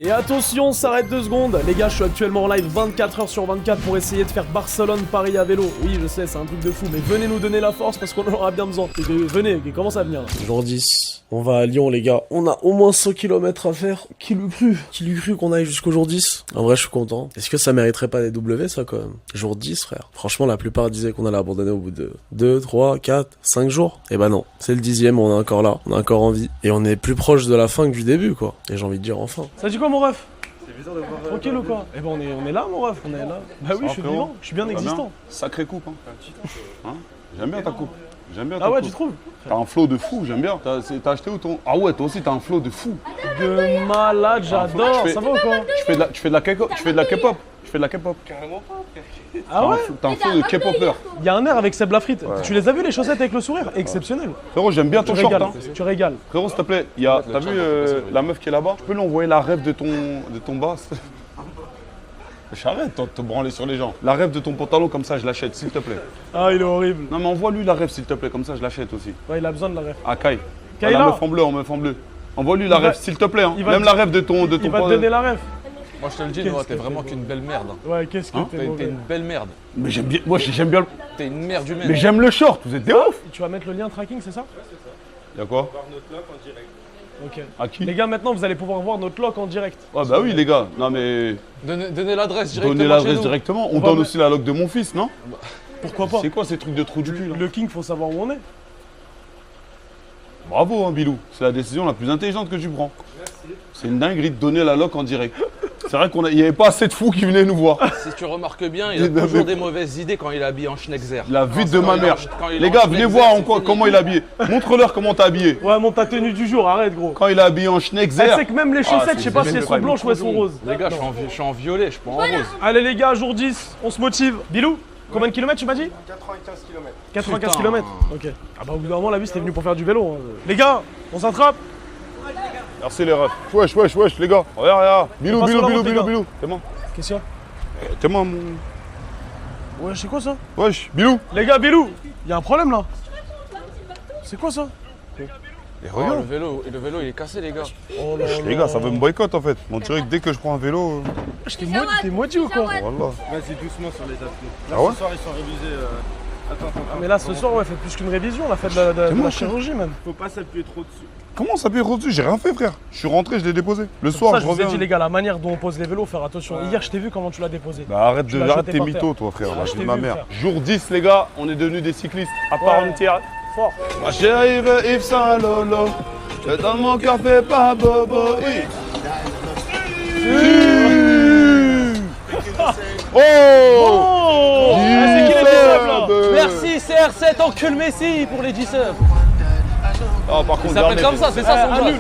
Et attention, s'arrête 2 secondes. Les gars, je suis actuellement en live 24 h sur 24 pour essayer de faire Barcelone-Paris à vélo. Oui, je sais, c'est un truc de fou, mais venez nous donner la force parce qu'on en aura bien besoin. Et venez, commence à venir. Jour 10, on va à Lyon, les gars. On a au moins 100 km à faire. Qui l'eût cru? Qui l'eût cru qu'on aille jusqu'au jour 10? En vrai, je suis content. Est-ce que ça mériterait pas des W, ça, quand même? Jour 10, frère. Franchement, la plupart disaient qu'on allait abandonner au bout de 2, 3, 4, 5 jours. Et bah non, c'est le 10e, on est encore là, on est encore en vie. Et on est plus proche de la fin que du début, quoi. Et j'ai envie de dire enfin. Ça dit quoi, mon ref? C'est bizarre de voir. Tranquille ou quoi? Eh ben on est là, mon ref, on est là. Bah oui, je suis vivant, je suis bien existant. Sacrée coupe, hein. J'aime bien ta coupe. J'aime bien ta coupe. Ah ouais, tu trouves? T'as un flow de fou, j'aime bien. T'as acheté où ton... Ah ouais, toi aussi t'as un flow de fou. De malade, j'adore. Ça va ou quoi? Tu fais de la K-pop. Tu fais de la K-pop. Carrément pas. Ah ouais? T'as un flow de K-popper. Il y a un air avec Seb Lafrite. Ouais. Tu les as vus les chaussettes avec le sourire? Exceptionnel. Frérot, j'aime bien ton short. Hein. Tu régales. Frérot, s'il te plaît, t'as vu la meuf qui est là-bas? Tu peux lui envoyer la rêve de ton bas? J'arrête de te branler sur les gens. La rêve de ton pantalon, comme ça, je l'achète, s'il te plaît. Ah, il est horrible. Non, mais envoie-lui la rêve, s'il te plaît, comme ça, je l'achète aussi. Ouais, il a besoin de la rêve. Ah, Kai. Kai la là. meuf en bleu. Envoie-lui la rêve, s'il te plaît. Hein. Même la rêve de ton Il va te donner la rêve. Moi je te le dis, Noah, t'es vraiment qu'une belle merde. Ouais, qu'est-ce que t'es T'es une belle merde. Mais j'aime bien, moi j'aime bien. T'es une merde humaine. Mais j'aime le short, vous êtes des ouf. Tu vas mettre le lien tracking, c'est ça? Y'a quoi? Ok. À qui? Les gars, maintenant vous allez pouvoir voir notre lock en direct. Ah bah oui les gars, non mais... Donnez l'adresse directement. Donnez l'adresse directement, on donne aussi la lock de mon fils, non? Pourquoi pas? C'est quoi ces trucs de trou du cul là? Le King, faut savoir où on est. Bravo hein Bilou, c'est la décision la plus intelligente que tu prends. C'est une dinguerie de donner la lock en direct. C'est vrai qu'il n'y avait pas assez de fous qui venaient nous voir. Si tu remarques bien, il a toujours des mauvaises idées quand il est habillé en Schneckzer. La vie de ma mère. Les gars, venez voir comment il est habillé. Montre-leur comment t'es habillé. Ouais, monte ta tenue du jour, arrête gros. Quand il est habillé en Schneckzer. Elle sait que même les chaussettes, je sais pas si elles sont blanches ou elles sont roses. Les gars, je suis en violet, je suis pas en rose. Allez les gars, jour 10, on se motive. Bilou, combien de kilomètres tu m'as dit? 95 km. 95 km. Ok. Ah bah au bout d'un moment, la vie, c'était venu pour faire du vélo. Hein. Les gars, on s'attrape. Merci les refs. Wesh, les gars. Regarde. Bilou. T'es moi. Qu'est-ce qu'il y a? T'es moi, mon... Ouais, c'est quoi ça? Wesh, Bilou. Les gars, Bilou, y a un problème là. C'est quoi ça? Et Oh, regarde. le vélo, il est cassé, les gars. Oh là là. Les gars, ça veut me boycotter en fait. On dirait que dès que je prends un vélo... T'es maudit ou quoi? Voilà. Vas-y, doucement sur les athlètes. Là, Ah ouais? ce soir, ils sont révisés. Attends. Ah, mais là, ce soir, ouais, fait plus qu'une révision. On a fait de la chirurgie même. Faut pas s'appuyer trop dessus. Comment ça peut être reçu? J'ai rien fait, frère. Je suis rentré, je l'ai déposé. Le C'est pour soir, ça, je je vous ai reviens. dit, les gars, la manière dont on pose les vélos, faire attention. Hier, je t'ai vu comment tu l'as déposé. Bah arrête Tu l'as jeté tes par mythos, terre. toi, frère. Ah, La je vie t'ai de ma vu, mère. frère. Jour 10, les gars, on est devenus des cyclistes à part entière. Fort. Ma chérie veut Yves Saint Lolo. Je donne mon cœur, fais pas bobo. Oh! Oh, c'est qui les disciples là? Merci CR7, encule Messi pour les 10 subs. Ah, par contre, Ça s'appelle comme ça, c'est ça son base.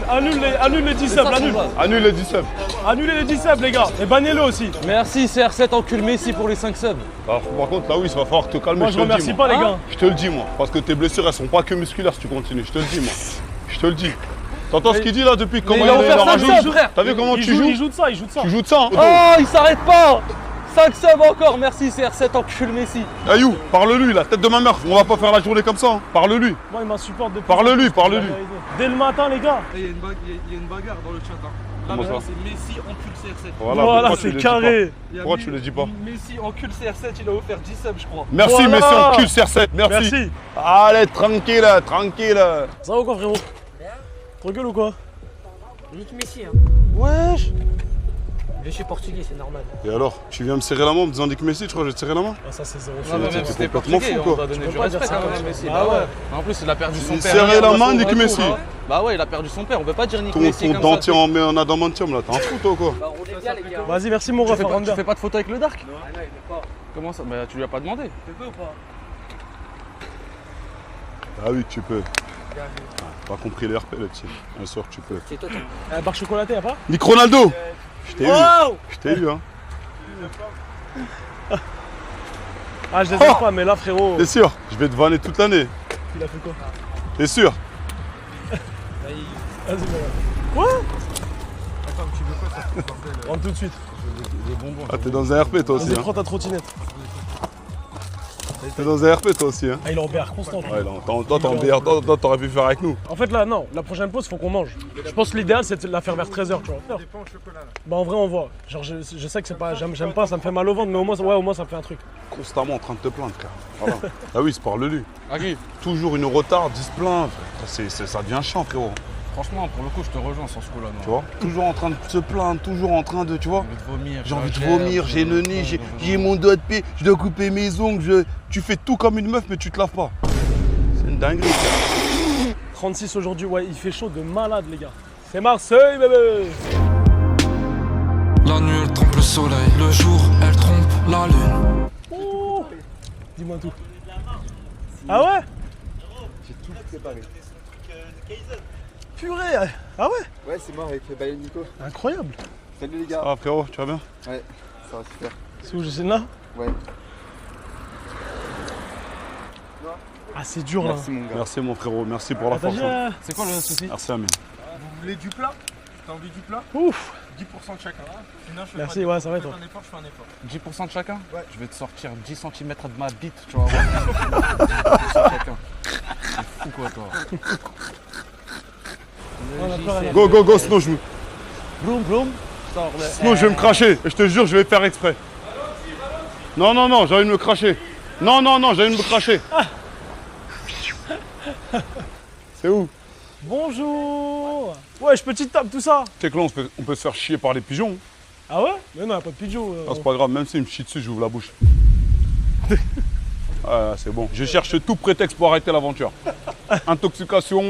Annule les 10 subs, annule. Annule les 10 subs. Annulez les 10 subs, les gars. Et bannez-le aussi. Merci CR7, encule Messi pour les 5 subs. Alors, par contre, là, oui, il va falloir te calmer. Moi, je remercie pas, les gars. Je te le dis, moi. Parce que tes blessures, elles sont pas que musculaires si tu continues. Je te le dis, moi. Je te le dis. T'entends ce qu'il dit là depuis comment il a offert rajoute 5 subs, frère. T'as vu comment tu Il joues? joue de ça, il joue de ça. Tu joues de ça, hein? Oh, il s'arrête pas. 5 subs encore, merci CR7, encule Messi. Ayou, parle-lui, la tête de ma mère. On va pas faire la journée comme ça. Hein. Parle-lui. Moi, il m'insupporte depuis. Parle-lui. Dès le matin, les gars. Il y a une bagarre dans le chat. Là, Comment maintenant, ça? c'est Messi encule CR7. Voilà, pourquoi tu c'est le dis carré. pas Pourquoi tu le dis pas? Messi encule CR7, il a offert 10 subs, je crois. Merci, Voilà. Messi, en cul, CR7. Merci. Merci. Allez, tranquille. Ça va ou quoi, frérot? Tranquille ou quoi? Nique Messi, hein. Wesh. Je suis portugais, c'est normal. Et alors, tu viens me serrer la main en me disant Nick Messi, tu crois que je vais te serrer la main? Ah, ça, c'est zéro. Non, mais même si t'es complètement portugais, fou, on quoi. doit donner Tu du peux pas dire respect ça quand comme même, ça. Messi. Ah Bah ouais. ouais. En plus, il a perdu son Il père. serrait hier, la on main, va Nick se Messi. retrouver, hein. Bah ouais, il a perdu son père, on peut pas dire Nick Ton Messi comme dentier ça. en adamantium là, t'es un fou toi quoi? Bah, on est bien, les gars. Vas-y, merci, mon ref. Tu fais pas de photo avec le Dark? Ah non, il veut pas. Comment ça? Bah tu lui as pas demandé. Tu peux ou pas? Ah oui, tu peux. Pas compris les RP le petit. Un soir tu peux. C'est toi, toi. Barre chocolatée, y'a pas? Nick Ronaldo! Je t'ai eu. Je t'ai eu hein. Ah, je les aime pas, mais là, frérot. T'es sûr? Je vais te vanner toute l'année. Il a fait quoi? T'es sûr? Vas-y, mon ref. Quoi? Attends, tu veux quoi ça fout, bordel? Rentre tout de suite. Ah t'es dans un RP toi aussi Vas-y, hein. prends ta trottinette. T'es dans un RP toi aussi, hein? Ah, il est en BR constant. Ouais, non, toi, t'es en BR, toi, t'aurais pu faire avec nous. En fait, là, non, la prochaine pause, faut qu'on mange. Je pense que l'idéal, c'est de la faire vers 13h, tu vois. Des pains au chocolat là. Bah, en vrai, on voit. Genre, je sais que c'est pas. J'aime pas, ça me fait mal au ventre, mais au moins, ça me fait un truc. Constamment en train de te plaindre, frère. Voilà. Ah oui, c'est parle-lui. Toujours une retard, 10 plaintes. Ça devient chiant, frérot. Franchement, pour le coup, je te rejoins sur ce coup-là. Tu vois? Toujours en train de se plaindre, toujours en train de, tu vois? J'ai envie de vomir, j'ai le nez, j'ai mon doigt de pied, je dois couper mes ongles, tu fais tout comme une meuf mais tu te laves pas. C'est une dinguerie. 36 aujourd'hui, ouais, il fait chaud de malade, les gars. C'est Marseille, bébé! La nuit elle trompe le soleil, le jour elle trompe la lune. Oh, dis-moi tout. Ah ouais? J'ai tout préparé. Purée! Ah ouais? Ouais, c'est moi avec Baye Nico. Incroyable! Salut les gars. Ah frérot, tu vas bien? Ouais, ça va super. C'est où, je sais là? Ouais. Ah, c'est dur là. Merci mon gars. Merci mon frérot, merci pour la T'as force. dit, hein. C'est quoi le souci? Merci Amine. Vous voulez du plat? T'as envie du plat? Ouf! 10% de chacun. Sinon, je fais Merci, pas ouais, ça va, je fais toi. un effort, je fais un effort. 10% de chacun Ouais. Je vais te sortir 10 cm de ma bite, tu vas voir. 10% de chacun. C'est fou quoi, toi. On a plus rien à Go, go, go, Snow, Bloom, bloom. Sors le. Snow, je vais me cracher. Et je te jure, je vais faire exprès. Non, non, non, j'ai envie de me cracher. Non, non, non, j'ai envie de me cracher. C'est où? Bonjour! Wesh, petite table, tout ça! Tu sais que là, on peut se faire chier par les pigeons. Ah ouais? Mais non, y'a pas de pigeon. Ah, c'est pas grave, même s'il me chie dessus, j'ouvre la bouche. Ah, c'est bon. Je cherche tout prétexte pour arrêter l'aventure. Intoxication,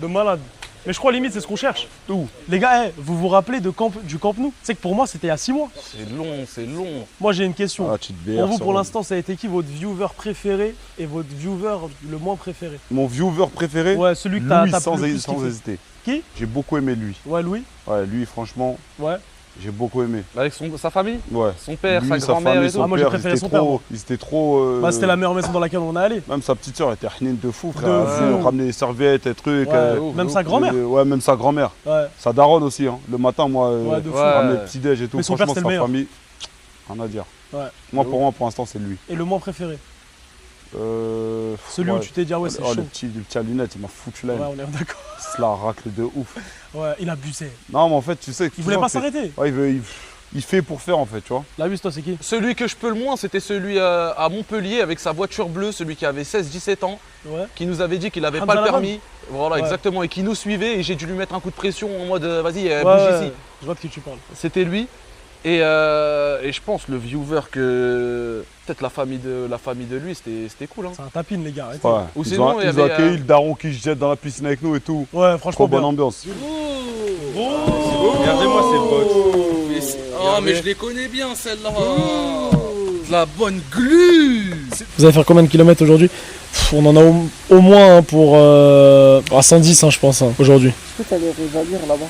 De malade. Mais je crois limite c'est ce qu'on cherche. tout. Les gars, vous vous rappelez du Camp Nou? Tu sais que pour moi c'était il y a 6 mois. C'est long, c'est long. Moi j'ai une question. Ah, petite BR, Pour vous ça pour va. l'instant ça a été qui votre viewer préféré et votre viewer le moins préféré? Mon viewer préféré, Ouais, celui que t'as Louis, sans, le plus sans kiffé. hésiter. Qui? J'ai beaucoup aimé lui. Ouais, Louis? Ouais, lui, franchement, Ouais. j'ai beaucoup aimé. Avec sa famille, Ouais. son père, Lui, sa sa grand-mère famille, et tout. son Ah, moi, j'ai père, préféré ils son étaient trop. Ils étaient trop. Bah c'était la meilleure maison dans laquelle on est allé. Même sa petite soeur était hnine de fou, frère. De Elle fou. ramenait des serviettes et trucs. Ouais, même sa grand-mère. Ouais, même sa grand-mère. Ouais. Sa daronne aussi, hein. Le matin, moi, Ouais, de fou. Ouais. ramener le petit-déj et tout. Mais son père, Franchement, c'était le sa meilleur. famille, rien à dire. Ouais. Moi, pour l'instant, c'est lui. Et le moins préféré? Celui ouais. où tu t'es dit ah ouais c'est Oh, chaud. le petit à lunettes, il m'a foutu là. Ouais, on est d'accord. Il se la racle de ouf. Ouais, il abusait. Non, mais en fait, tu sais. Il voulait pas s'arrêter. Ouais, il fait pour faire, en fait, tu vois. La bus, toi, c'est qui? Celui que je peux le moins, c'était celui à Montpellier avec sa voiture bleue, celui qui avait 16-17 ans, Ouais. qui nous avait dit qu'il n'avait Hamza pas le Laban. permis. Voilà, Ouais. exactement, et qui nous suivait, et j'ai dû lui mettre un coup de pression en mode vas-y, Ouais, bouge ouais, ici. je vois de qui tu parles. C'était lui. Et je pense le viewer que peut-être la famille de lui, c'était cool. Hein. C'est un tapine, les gars. arrêtez. Ouais. Ou Ils sinon, ont, il y ils ont avait, accueilli le daron qui se jette dans la piscine avec nous et tout. Ouais, Trop franchement, bonne bien. ambiance. Regardez-moi ces potes. Oh, mais je les connais bien celle-là. La bonne glu. Vous allez faire combien de kilomètres aujourd'hui? On en a au moins pour 110, je pense, aujourd'hui. Est-ce que t'as les rêves à lire là-bas?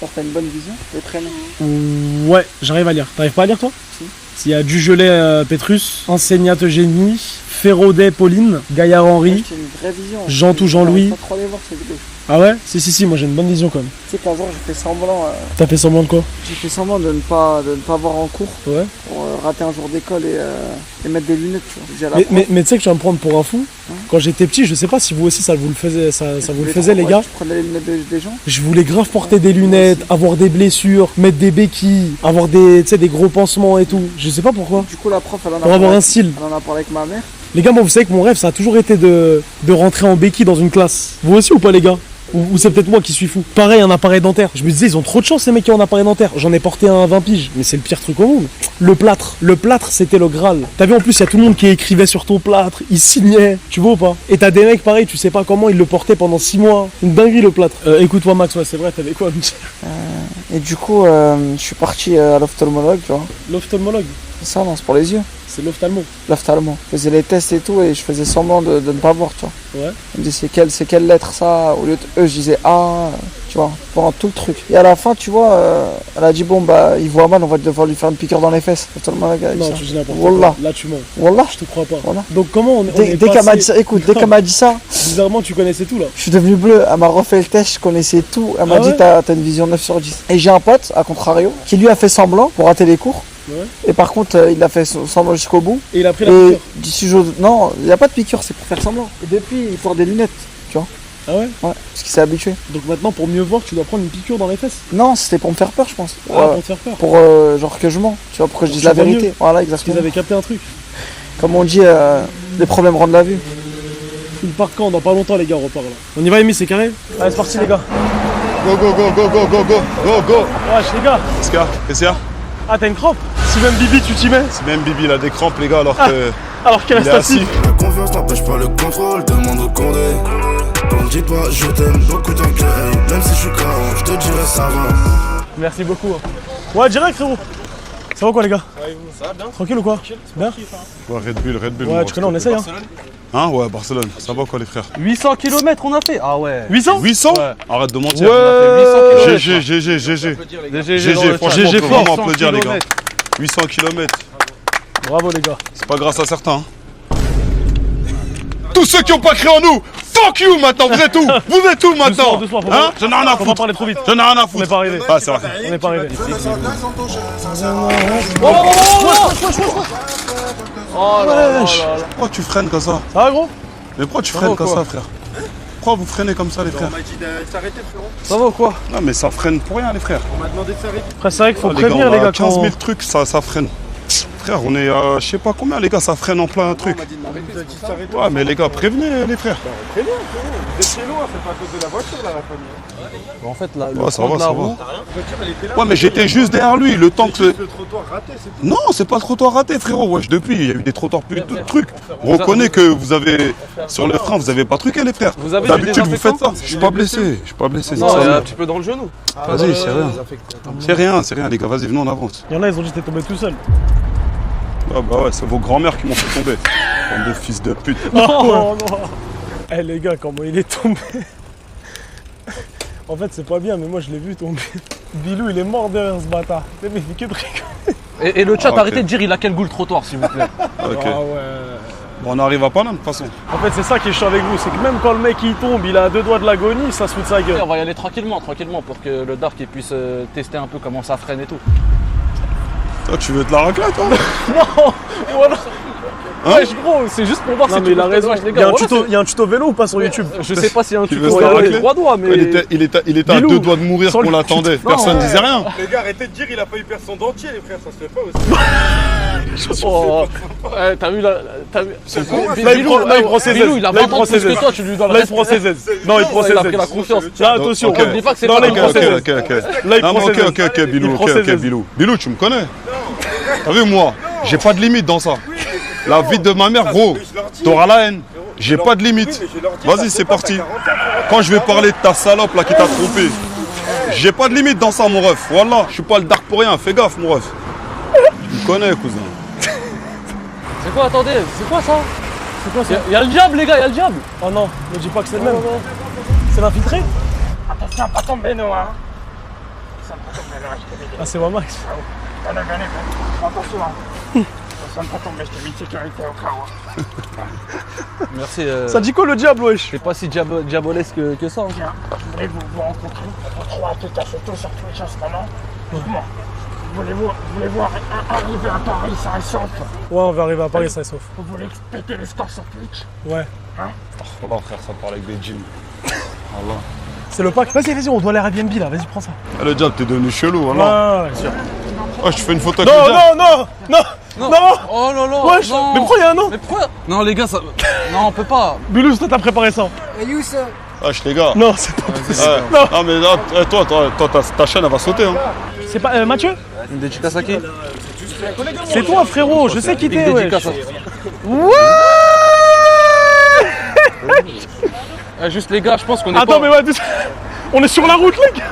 Genre t'as une bonne vision? Les prénoms? Ouais, j'arrive à lire. T'arrives pas à lire, toi? Si. S'il y a Dugelet Pétrus, Enseignate Eugénie, Ferraudet Pauline, Gaillard Henri. J'ai une vraie vision. Jean-Tout Jean-Louis. Je pas trop les voir ces vidéos. Ah ouais? Si, moi j'ai une bonne vision quand même. Tu sais qu'un jour j'ai fait semblant. T'as fait semblant de quoi? J'ai fait semblant de ne pas voir en cours Ouais. pour rater un jour d'école et mettre des lunettes. Tu vois. J'ai la prof. Mais tu sais que tu vas me prendre pour un fou. Quand j'étais petit, je sais pas si vous aussi ça vous le faisait, ça vous le faisait les Ouais, gars. Tu prenais les lunettes des gens? Je voulais grave porter des lunettes, avoir des blessures, mettre des béquilles, avoir des gros pansements et tout. Je sais pas pourquoi. Du coup la prof elle en a Pour avoir parlé. un style. Elle en a parlé avec ma mère. Les gars, moi vous savez que mon rêve ça a toujours été de rentrer en béquille dans une classe. Vous aussi ou pas les gars? Ou c'est peut-être moi qui suis fou. Pareil, un appareil dentaire. Je me disais, ils ont trop de chance, ces mecs qui ont un appareil dentaire. J'en ai porté un 20 piges, mais c'est le pire truc au monde. Le plâtre, c'était le Graal. T'as vu, en plus, il y a tout le monde qui écrivait sur ton plâtre, il signait, tu vois ou pas? Et t'as des mecs, pareil, tu sais pas comment, ils le portaient pendant 6 mois. Une dinguerie, le plâtre. Écoute-moi, Max, ouais, c'est vrai, t'avais quoi à me dire? Et du coup je suis parti à l'ophtalmologue, tu vois. L'ophtalmologue, C'est ça, non, c'est pour les yeux. c'est l'ophtalmo. L'ophtalmo. Je faisais les tests et tout et je faisais semblant de ne pas voir, tu vois. Ouais. Elle me disait c'est quelle lettre ça? Au lieu de E, je disais A, tu vois, pendant tout le truc. Et à la fin, tu vois, elle a dit bon bah il voit mal, on va devoir lui faire une piqûre dans les fesses. L'ophtalmologue a dit Non, ça. tu dis n'importe Wallah. quoi. Là, tu mens. Wallah. Je te crois pas. Voilà. Donc, comment on Dès est qu'elle m'a passé- dit ça, écoute, dès qu'elle m'a dit ça, Bizarrement, tu connaissais tout là. je suis devenu bleu. Elle m'a refait le test, je connaissais tout. Elle m'a Ah dit ouais t'as une vision 9 sur 10. Et j'ai un pote, à contrario, qui lui a fait semblant pour rater les cours. Ouais. Et par contre, il a fait semblant jusqu'au bout. Et il a pris la Et piqûre. d'ici non, il n'y a pas de piqûre, c'est pour faire semblant. Et depuis, il porte des lunettes, tu vois. Ah ouais? Ouais, parce qu'il s'est habitué. Donc maintenant, pour mieux voir, tu dois prendre une piqûre dans les fesses. Non, c'était pour me faire peur, je pense. Ah, pour te faire peur. Pour genre que je mens, tu vois, pour que je Pour dise que la tu vois vérité. mieux. Voilà, Parce qu'ils exactement. avaient capté un truc. Comme on dit, les problèmes rendent la vue. Il part quand? Dans pas longtemps, les gars, on repart là. On y va, Amy, c'est carré? Allez, c'est parti, les gars. Go, go, go, go, go, go, go, go, go. Wesh, les gars. Qu'est-ce qu'il y a? Qu'est-ce qu'il y a? Ah, t'as une crampe? Si même Bibi, tu t'y mets? C'est même Bibi, il a des crampes, les gars, alors que. Alors qu'il Il reste est assis. assis. La confiance n'empêche pas le contrôle, demande au condé. Quand dis pas je t'aime beaucoup tant que hey, même si je suis KO, je te dirais ça va. Merci beaucoup. Ouais, direct, frérot. Ça va quoi, les gars? Ça va bien? Tranquille ou quoi? Bien? Ouais, Red Bull, Red Bull. Ouais, moi, tu connais, on essaye, hein. Hein? Ouais, Barcelone. Ça va quoi, les frères? 800 km on a fait. Ah ouais. 800? 800? Ouais. Arrête de mentir. Ouais. GG, GG, GG. GG, franchement, on peut fort. vraiment applaudir, les gars. 800 km. Bravo, les gars. C'est pas grâce à certains. Hein. Tous ceux qui ont pas cru en nous, fuck you maintenant, vous êtes où? Vous êtes où maintenant? Doucement, faut Hein? J'en ai rien à Faut pas foutre. parler trop vite. J'en ai rien à On foutre. n'est pas arrivé. Ah, c'est vrai. On n'est pas arrivé. Oh là là Wesh. là là. Pourquoi tu freines comme ça? Ça va, gros? Mais pourquoi tu freines comme ça, frère? Pourquoi vous freinez comme ça, les frères? On m'a dit de s'arrêter, frérot. Ça va ou quoi? Non, mais ça freine pour rien, les frères. On m'a demandé de s'arrêter. Après, c'est vrai qu'il faut Ah, les gars, prévenir, on les a gars, 15 quand... 000 trucs, ça freine. Frère, on est à je sais pas combien, les gars, ça freine en plein truc. On m'a dit de s'arrêter. Ouais, mais les gars, prévenez, les frères. Très bien, frérot. Vous êtes chez loin, c'est pas à cause de la voiture, là, la famille. En fait, là, le Ouais, ça fond va, de la ça roue. va. La voiture, elle était là. Ouais, mais j'étais juste derrière lui, le temps que. Le trottoir raté, c'est tout. Non, c'est pas le trottoir raté, frérot. Wesh, depuis, il y a eu des trottoirs plus de trucs. On reconnaît que vous avez. Sur le frein, vous avez pas truqué, les frères. Vous avez D'habitude, du vous faites ça. désinfectant? Je suis pas blessé. Je suis pas blessé. Non, c'est il y a ça. un petit peu dans le genou. Vas-y, c'est rien. C'est rien, les gars. Vas-y, venez, on avance. Il y en a, ils ont dit que t'es tombé tout seul. Ah bah ouais, c'est vos grands-mères qui m'ont fait tomber. Bande de fils de pute. Oh non. Eh, les gars, comment il est tombé. En fait, c'est pas bien, mais moi, je l'ai vu tomber. Bilou, il est mort derrière ce bâtard. Mais il fait que de rigoler. Et le chat, Ah, ok. arrêtez de dire il a quel goût le trottoir, s'il vous plaît. Ok. Ah ouais. Bon, on arrive à pas là, de toute façon. En fait, c'est ça qui est chiant avec vous, c'est que même quand le mec il tombe, il a à 2 doigts de l'agonie, ça se fout de sa gueule. On va y aller tranquillement, pour que le Dark il puisse tester un peu comment ça freine et tout. Toi, tu veux de la raclette, toi? Non voilà. Hein? Wesh gros, c'est juste pour voir Non si mais tu il a peux- raison, Wesh, les il gars, y a un voilà, tuto, il y a un tuto vélo ou pas sur YouTube? Je sais pas s'il y a un Tu tuto veux se la racler droit doigt, mais. Il était à Bilou, 2 doigts de mourir sans qu'on le- l'attendait. Non, Personne ouais. disait rien. Les gars, arrêtez de dire il a failli perdre son dentier, les frères, ça se fait pas aussi. Oh, ouais, t'as vu la. T'as vu. Là, il prend ses Bilou, aises. il a Là, 20 ans de plus que toi, tu lui dois le Là, il prend ses aises. Non, il prend ses Il a pris la aises. confiance. Là, attention. Ok. Oublie pas que c'est Non, pas là, la il prend ses confiance. aises. Ok. Là, il Non, prend mais ses aises. ok, Bilou, Il ok, prend ses aises. Bilou. Bilou, tu me connais. T'as vu, moi, j'ai pas de limite dans ça. La vie de ma mère, gros, t'auras la haine. J'ai pas de limite. Vas-y, c'est parti. Quand je vais parler de ta salope là qui t'a trompé, j'ai pas de limite dans ça, mon ref. Voilà, je suis pas le dark pour rien. Fais gaffe, mon ref. Tu me connais, cousin. C'est quoi, attendez, c'est quoi ça? C'est quoi ça? Il y a le diable, les gars, il y a le diable. Oh non, ne dis pas que c'est le même. C'est l'infiltré? Attention, pas tomber, nous, hein. Ah, c'est Wamax. Attention, pas tomber, je t'ai mis de sécurité au cas où. Merci. Ça dit quoi le diable, wesh? C'est pas si diabolesque que ça. Hein. Tiens, je voulais vous rencontrer. On trois tout à surtout sur Twitch en ce moment. Dites-moi, voulez-vous arriver à Paris sain et sauf? Ouais, on va arriver à Paris, ça et sauf. Vous voulez péter les scores sur Twitch? Ouais. Voilà, frère, ça parle avec des jeans. Voilà. C'est le pack. Vas-y, on doit aller à Airbnb là, vas-y, prends ça. Ah, le diable, t'es devenu chelou, voilà. Ouais. Ah, je fais une photo avec le Non, diable. non. Oh là là. Wesh, non. mais pourquoi il y a un an? Mais pourquoi? Non, les gars, ça. Non, on peut pas. Bulus, toi t'as préparé ça. Wesh, les gars. Non, c'est pas possible. Ouais. Non, mais là, toi, ta chaîne, elle va sauter, hein. C'est pas Mathieu? Une dédicace à qui? C'est toi, frérot, je sais qui t'es, Une wesh. dédicace à. Juste les gars, je pense qu'on est Attends, pas. mais ouais, on est sur la route, les gars.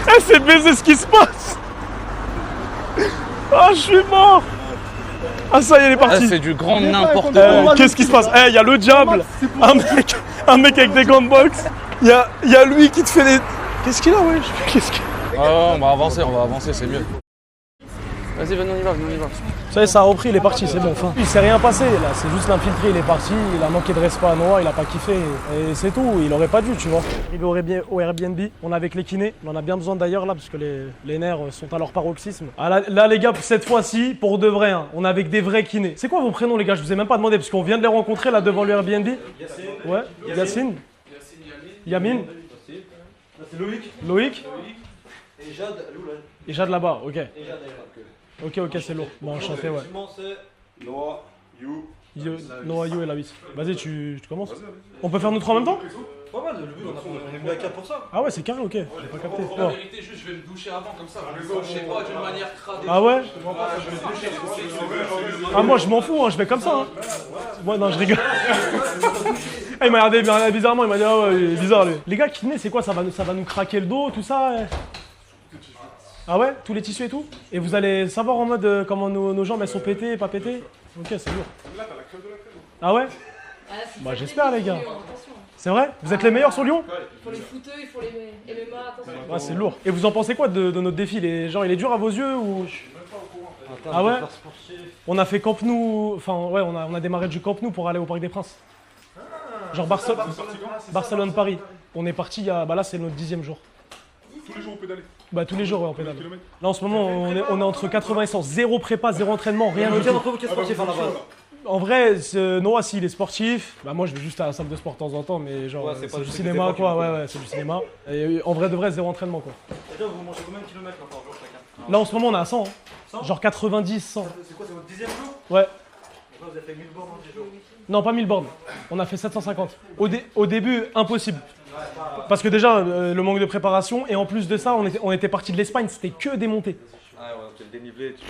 Eh, c'est baisé ce qui se passe. Ah, je suis mort. Ah, ça y est, elle est Ah, partie. c'est du grand n'importe quoi. Qu'est-ce qui se passe? Eh, y a le diable, un mec avec des gants de boxe. Y a lui qui te fait des. Qu'est-ce qu'il a, wesh? Qu'est-ce qu'il Ah, on va avancer, c'est mieux. Vas-y, venez, on y va, venez, on y va. Vous savez, ça a repris, il est parti, c'est bon. Enfin, il s'est rien passé là, c'est juste l'infiltré, il est parti, il a manqué de respect à Noah, il a pas kiffé. Et c'est tout, il aurait pas dû, tu vois. Arrivé au Airbnb, on est avec les kinés, on en a bien besoin d'ailleurs là, parce que les nerfs sont à leur paroxysme. Ah, là les gars, cette fois-ci, pour de vrai, hein, on est avec des vrais kinés. C'est quoi vos prénoms les gars? Je vous ai même pas demandé, parce qu'on vient de les rencontrer là devant le Airbnb. Yassine. Ouais, Yassine. Yamin. C'est Loïc. Loïc. Et Jade, Loulane. Et Jade là-bas, ok. Et Jade d'ailleurs. Ok, c'est lourd. Bon, enchanté, ouais. C'est Noah, You. Noah, You et Lawis. Vas-y, tu commences. On peut faire nous trois en même temps? Pas mal, le but, on est mis à 4 pour ça. Ah ouais, c'est carré, ok. J'ai pas capté. La vérité, juste, je vais me doucher avant, comme ça. Je sais pas, d'une manière cradée. Ah ouais? Ah moi je m'en fous, hein, je vais comme ça. Hein. Moi non, je rigole. Ah, il m'a regardé bizarrement, il m'a dit ah ouais, il est bizarre lui. Les gars, kiné, c'est quoi? Ça va nous craquer le dos, tout ça? Ah ouais? Tous les tissus et tout? Et vous allez savoir en mode comment nos jambes elles sont pétées, pas pétées? Ok, c'est lourd. Ah ouais? Bah j'espère les gars. C'est vrai? Vous êtes les meilleurs sur Lyon? Il faut les footeux, il faut les MMA, attention. Ouais, c'est lourd. Et vous en pensez quoi de notre défi? Genre, il est dur à vos yeux ou... Ah ouais? On a fait Camp Nou, enfin ouais, on a démarré du Camp Nou pour aller au Parc des Princes. Genre Barcelone-Paris. On est parti il y a, bah là c'est notre 10e jour. Tous les jours on pédale. Bah tous les jours ouais, on pédale. Là en ce moment on est entre 80 et 100, zéro prépa, zéro entraînement, rien du tout. En vrai, Noah s'il est sportif, bah moi je vais juste à la salle de sport de temps en temps, mais genre Ouais, c'est du cinéma quoi, ouais c'est du cinéma. Et en vrai de vrai, zéro entraînement quoi. Déjà, vous mangez combien de kilomètres là, par jour chacun? Là en ce moment on est à 100, hein. Genre 90, 100. C'est quoi, c'est votre 10e jour? Ouais. Donc là, vous avez fait 1000 bornes en 10 jours. Non, pas 1000 bornes. On a fait 750. Au début, impossible. Parce que déjà, le manque de préparation, et en plus de ça, on était parti de l'Espagne, c'était que des montées. Ah ouais, ok, le dénivelé, tu...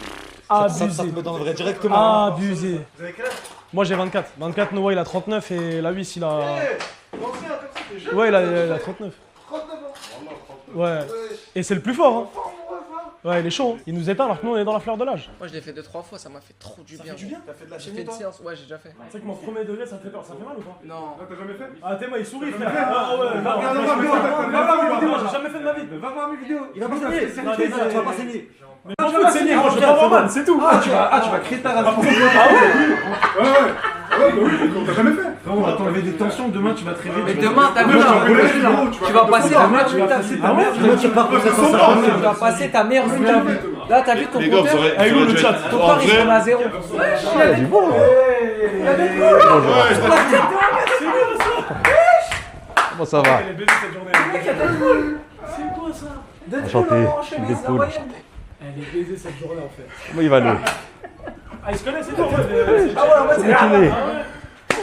Abusé. Ça te met dans le vrai directement. Abusé. Vous avez quel âge? Moi j'ai 24. 24, Noah il a 39 et Lawis il a... Pensez à comme ça, t'es jeune. Ouais, il a 39. 39 ans. Ouais. Et c'est le plus fort, hein. Ouais, il est chaud, hein. Il nous éteint alors que nous on est dans la fleur de l'âge. Moi je l'ai fait 2-3 fois, ça m'a fait trop du bien. Ça fait du bien? T'as fait de la J'ai chimie, fait une toi? séance, ouais j'ai déjà fait. C'est vrai que mon premier degré ça me fait peur, ça fait mal ou pas? Non. T'as jamais fait? Ah t'es moi il sourit frère. Ah ouais, non, j'ai jamais fait de ma vie. Va voir mes vidéos. Il va pas saigner. saigner. Tu vas pas saigner. Mais je m'en fous de saigner, moi je veux pas avoir mal, c'est tout. Tu vas créer ta race. T'as jamais fait? On va t'enlever des tensions, demain tu vas te réveiller. Mais demain t'as vu là, tu vas passer la meilleure journée de ta vie. Ah ouais? Tu pars pour 750. Tu vas passer ta meilleure journée de ta vie. Là t'as vu ton Les gars, vous compteur? aurez. Avec nous le chat. Ton pari il tourne à 0. Comment ça va? Elle est baisée cette journée. C'est quoi ça? Enchanté, je suis Deadpool. Elle est baisée cette journée en fait. Comment il va le? Ah il se connaît c'est toi en fait. Ah ouais en fait C'est le kiné.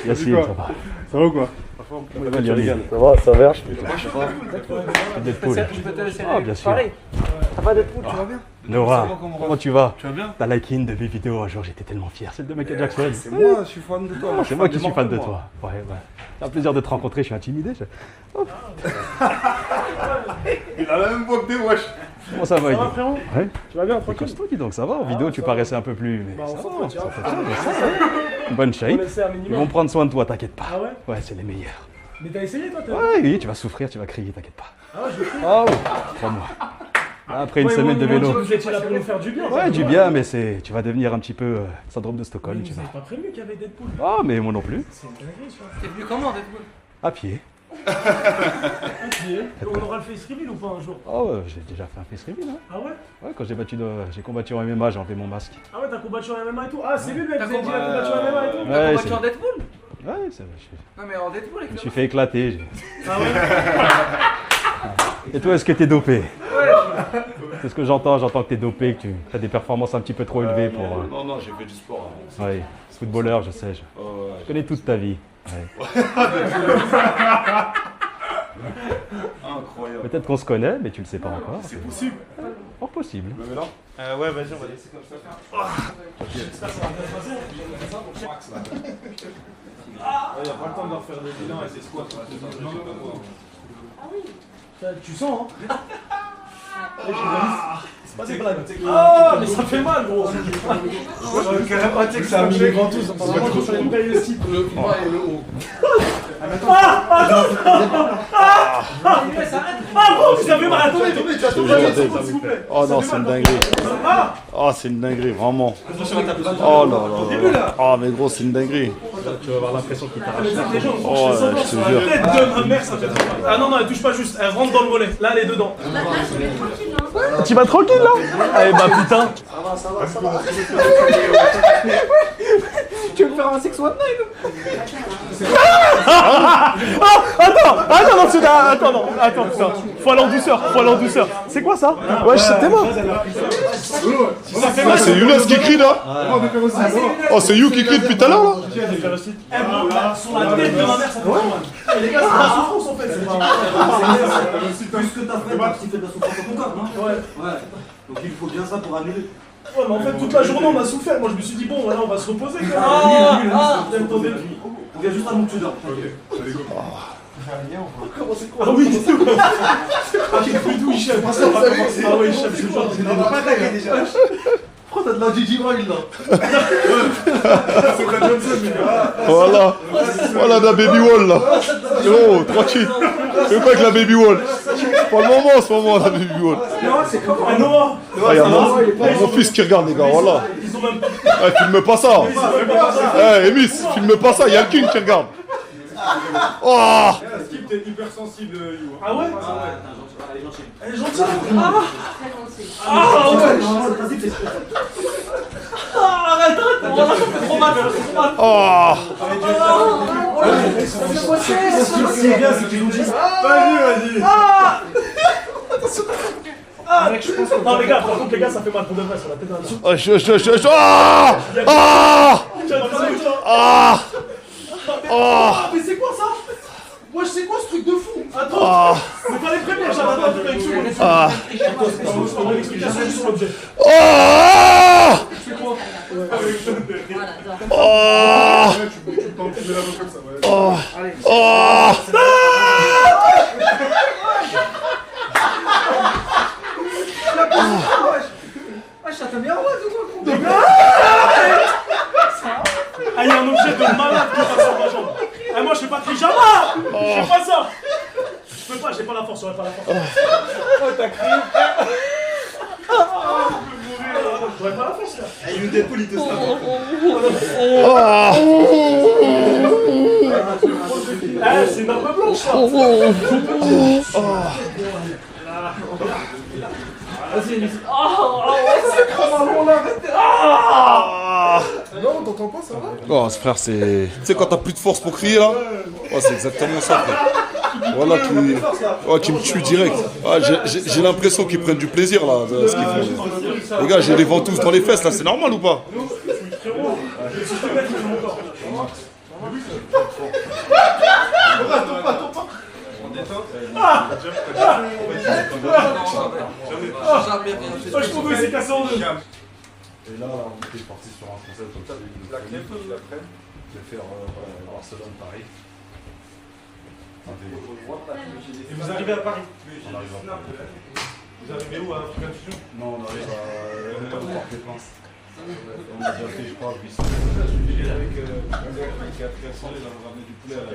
Yacine, ça va? Ça va ou quoi? Ça va, Lionel? Ça va, ça va? Je suis Deadpool. Je peux te laisser Ah, bien sûr. pareil. T'as pas d'être tu vas bien? Noah, comment tu vas? Tu vas bien? T'as liké une de mes vidéos un jour, j'étais tellement fier, celle de Michael Jackson. C'est moi, je suis fan de toi. C'est moi qui suis fan de toi. Ouais, ouais. C'est un plaisir de te rencontrer, je suis intimidé. Il a la même voix que des wesh. Comment ça va, Ça va Guy? frérot? Ouais. Tu vas bien T'es tranquille? costaud, dis donc, ça va? En vidéo, tu paraissais un peu plus. Mais Bah, on ça s'en va, fout, tu vois. ça fait ça, mais ça va. Bonne On shape. essaie un Ils minimum. vont prendre soin de toi, t'inquiète pas. Ah ouais? Ouais, c'est les meilleurs. Mais t'as essayé toi? Ouais, oui, tu vas souffrir, tu vas crier, t'inquiète pas. Ah ouais, je le fais. Oh, crois-moi. Après une semaine de vélo. Vous étiez là pour nous faire du bien. Ouais, du bien, mais tu vas devenir un petit peu syndrome de Stockholm, tu Vous vois. avez pas prévenu qu'il y avait Deadpool? Ah, mais moi non plus. C'est une dinguerie ça. T'es venu comment Deadpool? À pied. On aura le face reveal ou pas un jour? Oh, j'ai déjà fait un face reveal, hein. Ah ouais? Ouais, quand j'ai combattu en MMA, j'ai enlevé mon masque. Ah ouais, t'as combattu en MMA et tout? Ah, c'est lui le mec, T'as vous avez dit qu'il a combattu- combattu en MMA et tout? T'as Ouais, combattu en Deadpool? Ouais, c'est vrai. Non mais en Deadpool Je avec me le... suis fait éclater. Ah ouais? Et toi, est-ce que t'es dopé? C'est ce que j'entends que t'es dopé, que tu as des performances un petit peu trop élevées pour... Non, j'ai fait du sport avant. Ouais, footballeur, je sais. Je connais toute ta vie. Ouais. Incroyable. Peut-être qu'on se connaît, mais tu le sais pas encore. C'est possible. Fort possible. Me mets là? Ouais, vas-y, on va laisser comme ça. Il n'y a pas le temps de leur faire des bilans et des squats. Tu sens hein? C'est pas des blagues. Ah, mais ça fait mal gros. Carrément, tu sais que c'est un mini ventouse. Vraiment, ça me paye aussi. Le bas et le haut. gros, vous avez mal, attendez, s'il vous plaît. Oh non, c'est une dinguerie. Oh, c'est une dinguerie, vraiment. Oh là là. Oh, mais gros, c'est une dinguerie. Tu vas avoir l'impression qu'il t'arrache. Oh, je te jure. Tête de ma mère, ça fait trop mal. Ah non, non, elle touche pas juste, elle rentre dans le mollet. Là, elle est dedans. Tu vas tranquille là? Eh bah putain. Ça va. Tu veux me faire un sex one night? Attends, putain. Faut aller en douceur. C'est quoi ça? Ouais, c'était moi. Ah, c'est Younes qui crie là. Oh, c'est You qui crie depuis tout à l'heure là. Eh bon, là, sur la tête de ma mère, ça fait trop mal. Les gars, c'est la souffrance en fait. C'est plus que ta frère qui fait de la souffrance à ton corps, non? Ouais. Donc il faut bien ça pour annuler. Ouais, mais en fait, toute la journée, on a souffert. Moi, je me suis dit, bon, voilà, on va se reposer. On vient juste avant que tu dors. Ah oui, c'est tout. Ah, j'ai cru d'où Hicham. Ah ouais, Hicham, je te jure. On va pas attaquer déjà. Pourquoi t'as de la Gigi Oil là? C'est pas Johnson, mais Voilà la baby wall là. Oh, tranquille. Fais pas avec la baby wall. C'est pas le moment en ce moment la baby wall. C'est comment? Ah non. Ah, y a mon fils qui regarde les gars, voilà. Ils ont même. Filme pas ça. Emis, filme pas ça, y a le king qui regarde. Oh. Skip, t'es hypersensible, You. Ah ouais? Elle est gentille. Arrête, voilà, ça fait trop mal. Oh. c'est bien, c'est qu'ils nous disent. Vas-y. Mec, je pense que... Non les gars, par contre les gars, ça fait mal pour de vrai sur la tête d'un homme. Oh, Mais c'est quoi ça? Wesh, c'est quoi ce truc de fou? Attends, mais pas les prévenir, j'avais pas tout avec on va l'explication juste sur l'objet. C'est quoi? Ça t'a bien roi, Ah, il y a un objet de malade qui passe sur ma jambe. Ah, moi je fais pas de pyjama. Je fais pas ça. Je peux pas, j'ai pas la force, j'aurais pas la force. Oh, t'as crié. J'aurais pas la force là. Il nous dépoule, il te snap. Eh, c'est une arme blanche ça. Vas-y, Non, on t'entend pas, ça va? Oh, frère, c'est. Tu sais, quand t'as plus de force pour crier là, oh, c'est exactement ça, frère. Voilà qui me tue direct. Ah, j'ai l'impression qu'ils prennent du plaisir là, de ce qu'ils font. Les gars, j'ai les ventouses dans les fesses là, c'est normal ou pas? Je trouve que c'est cassé en deux. Et là, on était parti sur un concept comme ça, avec une famille qui l'apprennent, de faire Barcelone, Paris. Et vous arrivez à Paris? On arrive à Paris. Vous arrivez où à Afrique Fusion? Non, on arrive à Parc des Princes. On a déjà fait, je crois, 800. Avec qui a pris à Sandé, il a ramené du poulet à la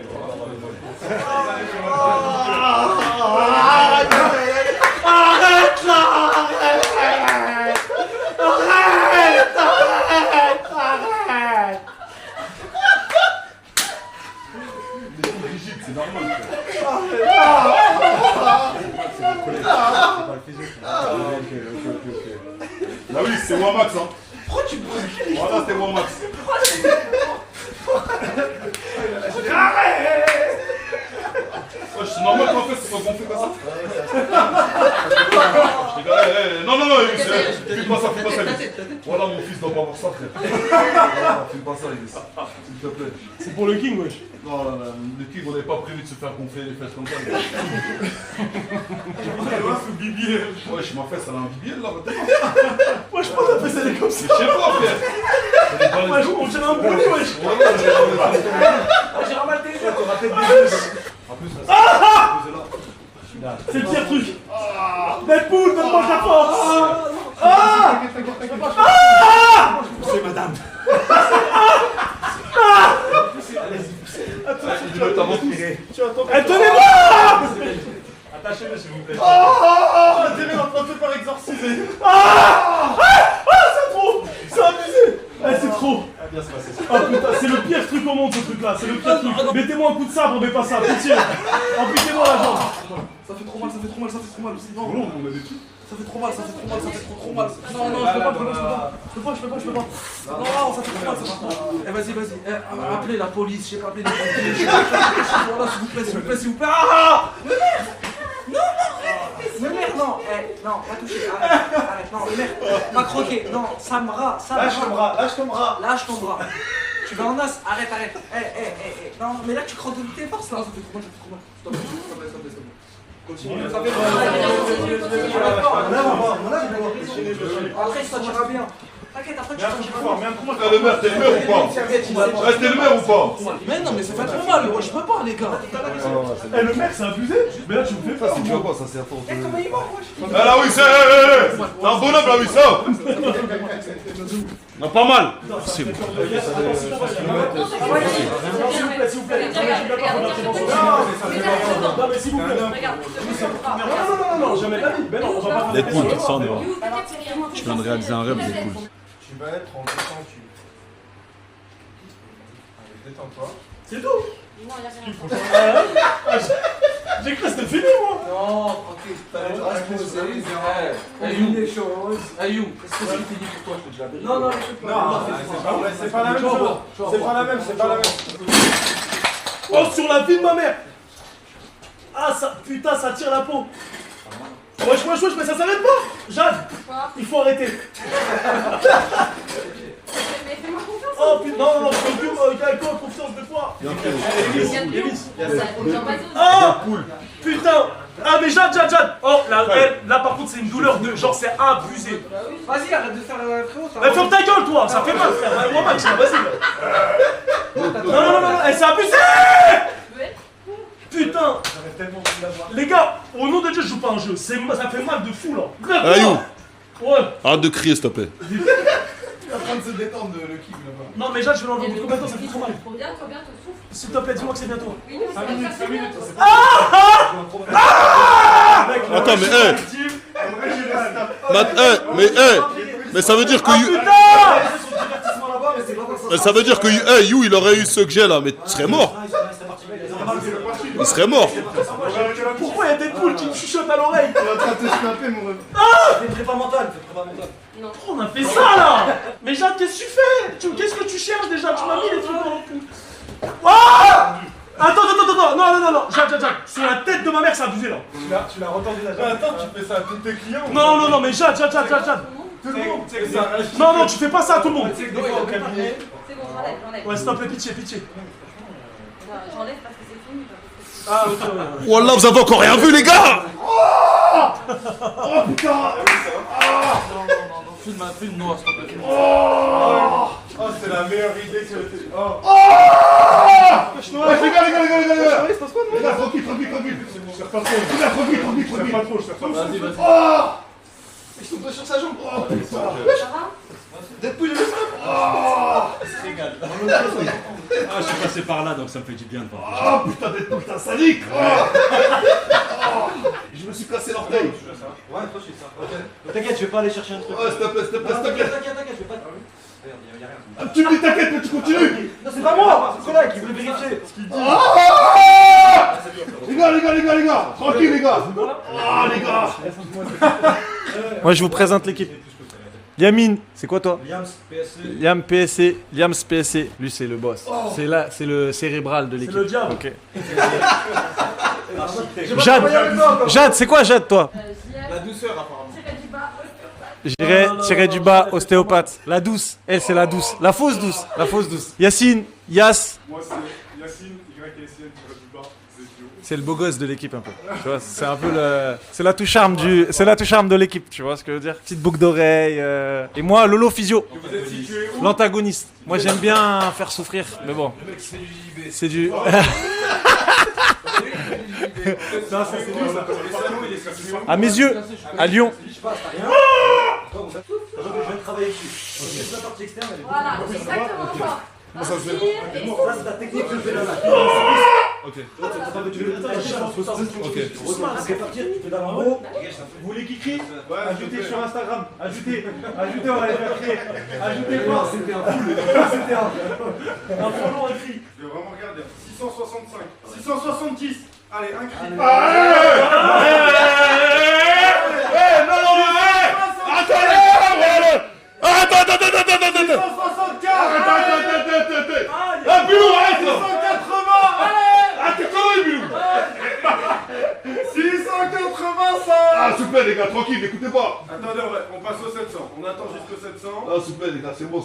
Arrête là! C'est normal. Bah oui, c'est Wamax, hein. Pourquoi tu me voilà, c'est Wamax. C'est normal qu'en fait, ce soit gonflé comme ça. Je rigole, non, fais pas ça. Voilà, mon fils doit pas voir ça, frère. Fais pas ça, Iris. S'il te plaît. C'est pour le king, wesh. Non, le king, on n'avait pas prévu de se faire gonfler les fesses comme ça. Ouais, chez ma fesse, elle a un bibiel là. Moi, je pense que la fesse, elle est comme ça. Je sais pas, frère. Ouais, on dirait un brownie, wesh. J'ai ramassé les yeux. En plus, c'est le pire truc. Deadpool, donne-moi de la force. C'est madame. tu veux t'avancer. là, c'est le pire truc. Mettez-moi un coup de sabre, mais pas ça, pitié. Ampuitez-moi la jambe. Ça fait trop mal, ça fait trop mal, ça fait trop mal. Non, on a des trucs. ça fait trop mal, ça fait trop mal, ça fait trop mal. Non, non, je peux pas. Non, ça fait trop mal, ça fait trop mal. Eh, vas-y. Appelez la police, je sais pas, appelez les pompiers. Voilà, s'il vous plaît, s'il vous plaît. Ah! Me merde, non, non, pas toucher, arrête, non, me merde, pas croquer, non, Samra. Lâche ton bras. Tu vas en os, arrête, non, mais là tu croques de tes forces là. Ça fait trop mal. Stop. Continue. Après, ça ira bien. T'inquiète, après tu vas Le maire, t'es le maire ou pas? T'es le maire ou pas? Mais non, mais ça fait trop mal, moi je peux pas, les gars. Eh, le mec, c'est abusé. Mais là, tu me fais peur. Tu vois pas, ça c'est à force de... comment il va, moi? Ah là oui, c'est un bonhomme là, oui, ça. Non, pas mal. S'il vous plaît. Non, mais s'il vous plaît. Non, jamais de la vie. Ben non, on va pas. Deadpool, tu te sens dehors. Je viens de réaliser un rêve, Deadpool. Tu vas être en détendu. Allez, détends-toi. C'est tout. J'ai cru que c'était fini, moi. Non, tranquille, t'as être responsable. Ayou, qu'est-ce que c'est fini pour toi, je te dis la vérité. Non, C'est pas la même chose. C'est pas la même. Oh, sur la vie de ma mère. Ah, ça, putain, ça tire la peau. Wesh, mais ça s'arrête pas. Jade, il faut arrêter. Mais fais-moi confiance. Oh putain, non, je peux plus, Galco, confiance de toi. Ah, putain. Ah, mais Jade. Oh, là par contre, c'est une douleur de genre, c'est abusé. Vas-y, arrête de faire frérot. Mais ferme ta gueule, toi, ça fait mal, frère. Moi, Max, vas-y. Non, c'est abusé. Putain. Les gars, au nom de Dieu, je joue pas un jeu. Ça fait mal de fou, là. Ayou, Ouais. arrête de crier, s'il te plaît. Il est en train de se détendre le kick là-bas. Non, mais Jade, je vais l'enlever. Combien de temps ça fait trop mal? Bientôt, souffle. S'il te plaît, dis-moi que c'est bientôt. 5 minutes. Attends, mais ça veut dire que ça veut dire que You, il aurait eu ce que j'ai là, mais tu serais mort. Il serait mort. Pourquoi il y a des poules qui me chuchotent à l'oreille? Il est en train de te snapper, mon ref. Fais prépa mental. Non. On a fait ça là. Mais Jade, qu'est-ce que tu fais? Qu'est-ce que tu cherches déjà? Tu m'as mis les trucs dans le cul. Ah! Attends, non, Jade, sur la tête de ma mère, c'est abusé là. Tu l'as retendu la jambe. Attends, tu fais ça à tous tes clients. Non, mais Jade. Tout le monde. Non, tu fais pas ça à tout le monde. Tu sais que des fois au cabinet. C'est bon, j'enlève. Ouais, s'il te plaît, pitié. J'enlève parce que c'est fini. Ah, ok. Wallah, vous avez encore rien vu, les gars. Oh putain. Filme, non, s'il te plaît. Oh, c'est la meilleure idée que j'ai été. Oh. Les gars. Les gars, tranquille. Je fais pas trop. Vas-y. Je tombe sur sa jambe. Oh putain. Ça va? Deadpool, il est simple. C'est égal. Ah, je suis passé par là, donc ça me fait du bien de voir. Oh putain, Deadpool, t'es un sadique. Je me suis cassé l'orteil. Ouais, toi je fais ça. T'inquiète, je vais pas aller chercher un truc. Oh, s'il te plaît, T'inquiète, je vais pas. Y'a rien. Tu me dis t'inquiète, mais tu continues. Non, c'est pas moi, c'est là qui voulait vérifier ce qu'il dit. Les gars. Tranquille, les gars. Ah, les gars. Moi, je vous présente l'équipe. Yamine, c'est quoi toi? Liam PSC, Liams PSC. Lui, c'est le boss. C'est le cérébral de l'équipe. C'est le diable. Ok. Jade, c'est quoi Jade, toi? La douceur, apparemment. J'irais tirer du bas, ostéopathe. La douce, elle, c'est la douce. La fausse douce. Yacine, Yass. Moi, c'est Yacine, YSN, tiré du bas, Zédio. C'est le beau gosse de l'équipe un peu. Tu vois, c'est un peu c'est la touche charme de l'équipe, tu vois ce que je veux dire? Petite boucle d'oreille. Et moi, Lolo Physio. Vous êtes situé où? L'antagoniste. Moi, j'aime bien faire souffrir, mais bon. Le mec, c'est du JB. C'est du. Ça, c'est lui, ça. À mes yeux, à Lyon. Je vais travailler dessus. C'est la partie externe. Voilà, c'est exactement ça. Ça se fait. Ça, c'est la technique que je fais là. Ok. C'est partir, tu fais d'un mot. Vous voulez qui crie? Ajoutez sur Instagram. Ajoutez, on va les faire crier. Ajoutez-moi. C'était un fou. Un follow écrit. Je vais vraiment 670. Allez, un cri. Ah, Bilou, arrête là! 680, allez! Ah, t'es connu, Bilou! 685! Ah, s'il vous plaît, les gars, tranquille, n'écoutez pas! Attendez, on passe au 700. On attend jusqu'au 700. Ah, s'il vous plaît, les gars, c'est bon.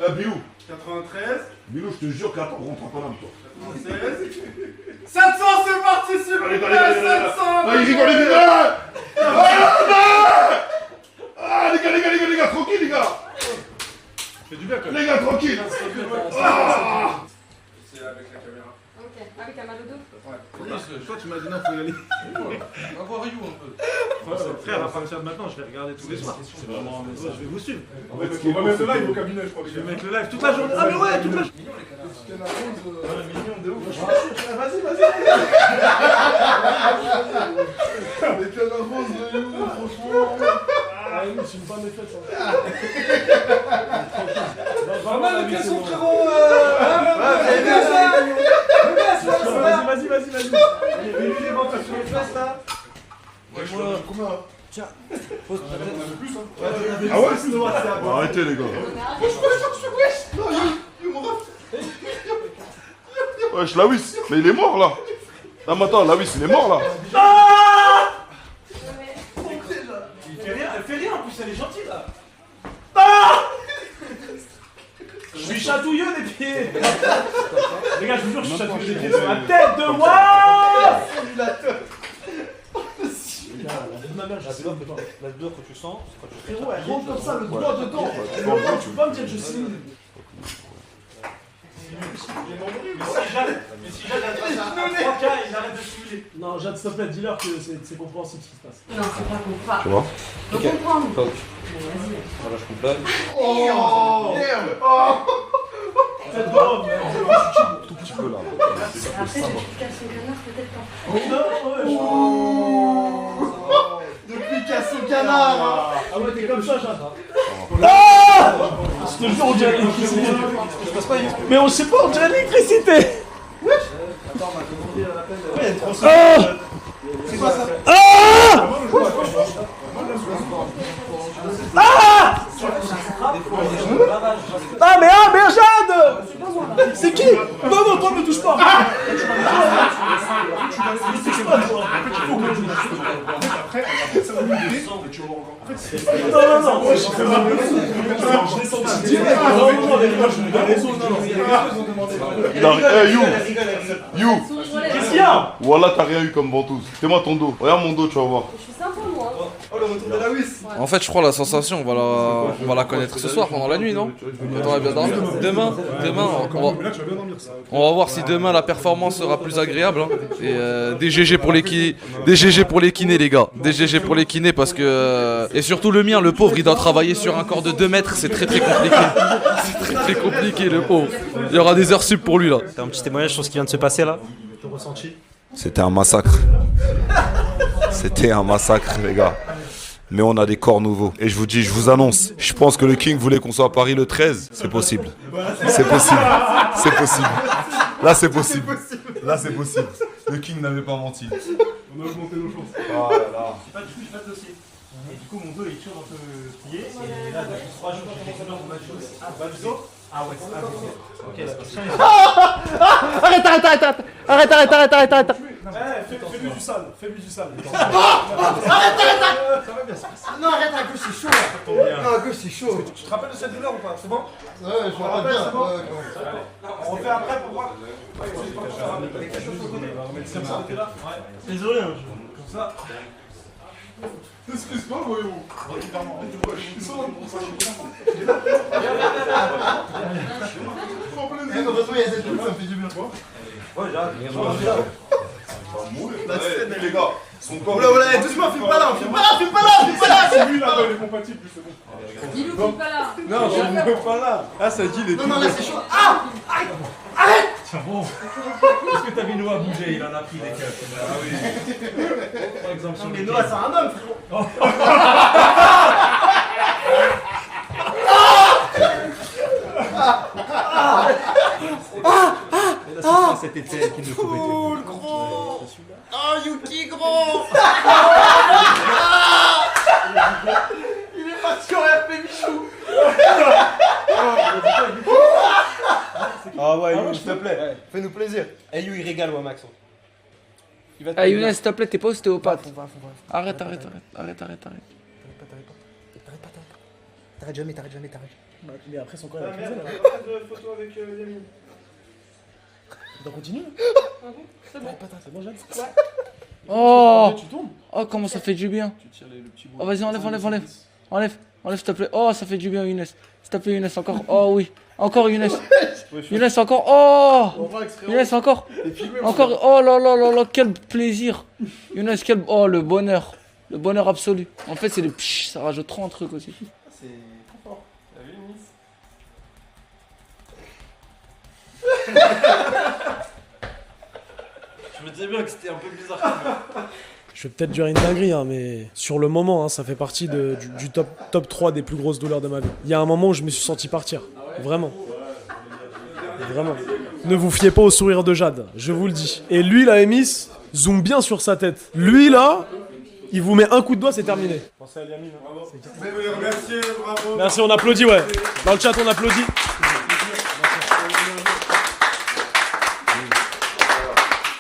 Eh, Bilou! 93. Bilou, je te jure qu'attends, on rentre pas là, toi. 96. 700, c'est parti, s'il vous plaît! 700! Ah, il rigole, les gars! Ah, les gars, tranquille, les gars! Fais du bien, quand même. Les gars, tranquille! Ah! C'est avec la caméra. Ok. Ah oui, t'as mal au dos? Ouais. Toi, tu m'as dit non, faut y aller. On va voir You un peu. Frère, à partir de maintenant, je vais regarder tous les soirs. C'est vraiment un message. Je vais vous suivre. On va mettre le live au cabinet, je crois. Je vais mettre le live toute la journée. Ah, mais ouais, toute la journée. Mignon de ouf. Vas-y. Les canards roses de You, franchement. Ah oui, c'est une bonne effet ça. Vraiment, le casson, frérot. Vas-y. J'ai vu les ventes sur les fesses là. Ouais, je vois combien? Tiens, pose ta tête. On en a plus, hein. Ah ouais, c'est bon. Arrêtez, les gars. Non, You, mon ref. Wesh, Lawis, mais il est mort là. Non, mais attends, Lawis, il est mort là. Elle fait rien en plus, elle est gentille là. Je suis chatouilleux des pieds. Les gars, je vous jure, je suis chatouilleux des pieds sur la tête de moi. La douleur que tu sens, c'est quand tu fais. Frérot, elle rentre comme ça, le doigt dedans. Tu peux pas me dire que je simule. Mais si Jade a passé à 3K, il arrête de simuler. Non, Jade, s'il te plaît, dis-leur que c'est compréhensible ce qui se passe. Non, c'est pas compréhensible. Tu vois? Faut comprendre. Voilà, je complète. Oh, merde. Faites grave, Tout petit peu là. Après, je te casse le canard, peut-être pas. Depuis casse au canard. Ah ouais, t'es comme ça, Jade. Ah! Je te jure, on dirait l'électricité. Mais on sait pas, on dirait l'électricité. Attends, on m'a demandé à l'appel. Ouais, il y a une tronçonneuse. C'est quoi ça? Ah mais Jade! C'est qui? Non, toi ne me touche pas! Non, moi je suis je l'ai senti direct. Non, les gars, je me donne raison. You! Qu'est-ce qu'il y a? Voilà, t'as rien eu comme ventouse. Fais-moi ton dos. Regarde mon dos, tu vas voir. Je suis sympa, moi. Oh, le retour de Lawis. En fait, je crois la sensation, on va la connaître ce soir pendant la nuit, non? Quand on va bien dormir. Demain, on va voir si demain la performance sera plus agréable. Hein. Et des GG pour les kinés, les gars. Des GG pour les kinés parce que et surtout le mien, le pauvre, il doit travailler sur un corps de 2 mètres, c'est très compliqué. C'est très compliqué, le pauvre. Il y aura des heures sup pour lui là. T'as un petit témoignage sur ce qui vient de se passer là? Ton ressenti? C'était un massacre. C'était un massacre, les gars. Mais on a des corps nouveaux. Et je vous dis, je vous annonce, je pense que le King voulait qu'on soit à Paris le 13. C'est possible. C'est possible. C'est possible. Là, c'est possible. Là, c'est possible. Le King n'avait pas menti. On a augmenté nos chances. Oh là là. Du coup, j'ai pas de dossier. Et du coup, mon dos il est toujours un peu plié. Et là, depuis 3 jours, j'ai fait combien de matchs? Ah, Babizo? Ah ouais, c'est ok, Arrête. Fais-lui du sale. Arrête. Non, arrête, à gauche, c'est chaud. Non, à gauche, c'est chaud. Tu te rappelles de cette douleur ou pas? C'est bon? Ouais, je me rappelle bien. On refait après pour voir. Désolé, comme ça. Excuse-moi, voyons. Heureusement, il y a cette boule, ça me fait du bien. Ouais, j'arrête. Les gars, son corps. Voilà, doucement, filme pas là. C'est lui là, il est compatible, c'est bon. Dis-le, filme pas là. Non, je ne veux pas là. Ah, ça dit, il est tout. Non, là, c'est chaud. Ah! Arrête! Tiens, bon. Est-ce que t'as vu Noah bouger? Il en a pris des keufs. Ah oui. Par exemple, sur Mais Noah, c'est un homme, frérot. Cet été qui ne pouvait Ah ouais, Ah ouais, Younes, s'il te plaît. Fais-nous plaisir. Eh, You, il régale, ouais, Max. Il va te Ah, faire Younes, s'il te plaît, t'es pas ostéopathe. Arrête. Arrête. T'arrêtes jamais. Mais après, son corps Ah est merde, accusé, on là. va faire de photo avec Yamine. On continue. C'est bon. C'est bon, Jade. Oh, Tu tournes. oh, comment ça fait du bien. Tu tires le petit bout. Oh, vas-y, enlève, s'il te plaît. Oh, ça fait du bien, Younes. S'il te plaît, Younes, encore. Oh, oui. Encore, Younes. Younes, encore. Oh, Younes, encore. Encore. Oh là là, quel plaisir. Younes, quel. Oh, le bonheur. Le bonheur absolu. En fait, c'est le psh, ça rajoute trop un truc aussi. C'est trop fort. T'as vu, Younes? Je me disais bien que c'était un peu bizarre quand même. Je vais peut-être dire une dinguerie, hein, mais sur le moment, hein, ça fait partie du top 3 des plus grosses douleurs de ma vie. Il y a un moment où je me suis senti partir. Vraiment. Vraiment. Ne vous fiez pas au sourire de Jade, je vous le dis. Et lui, la Emis, zoome bien sur sa tête. Lui, là, il vous met un coup de doigt, c'est terminé. Pensez à Yamine. Bravo. Merci, bravo. Merci, on applaudit, ouais. Dans le chat, on applaudit.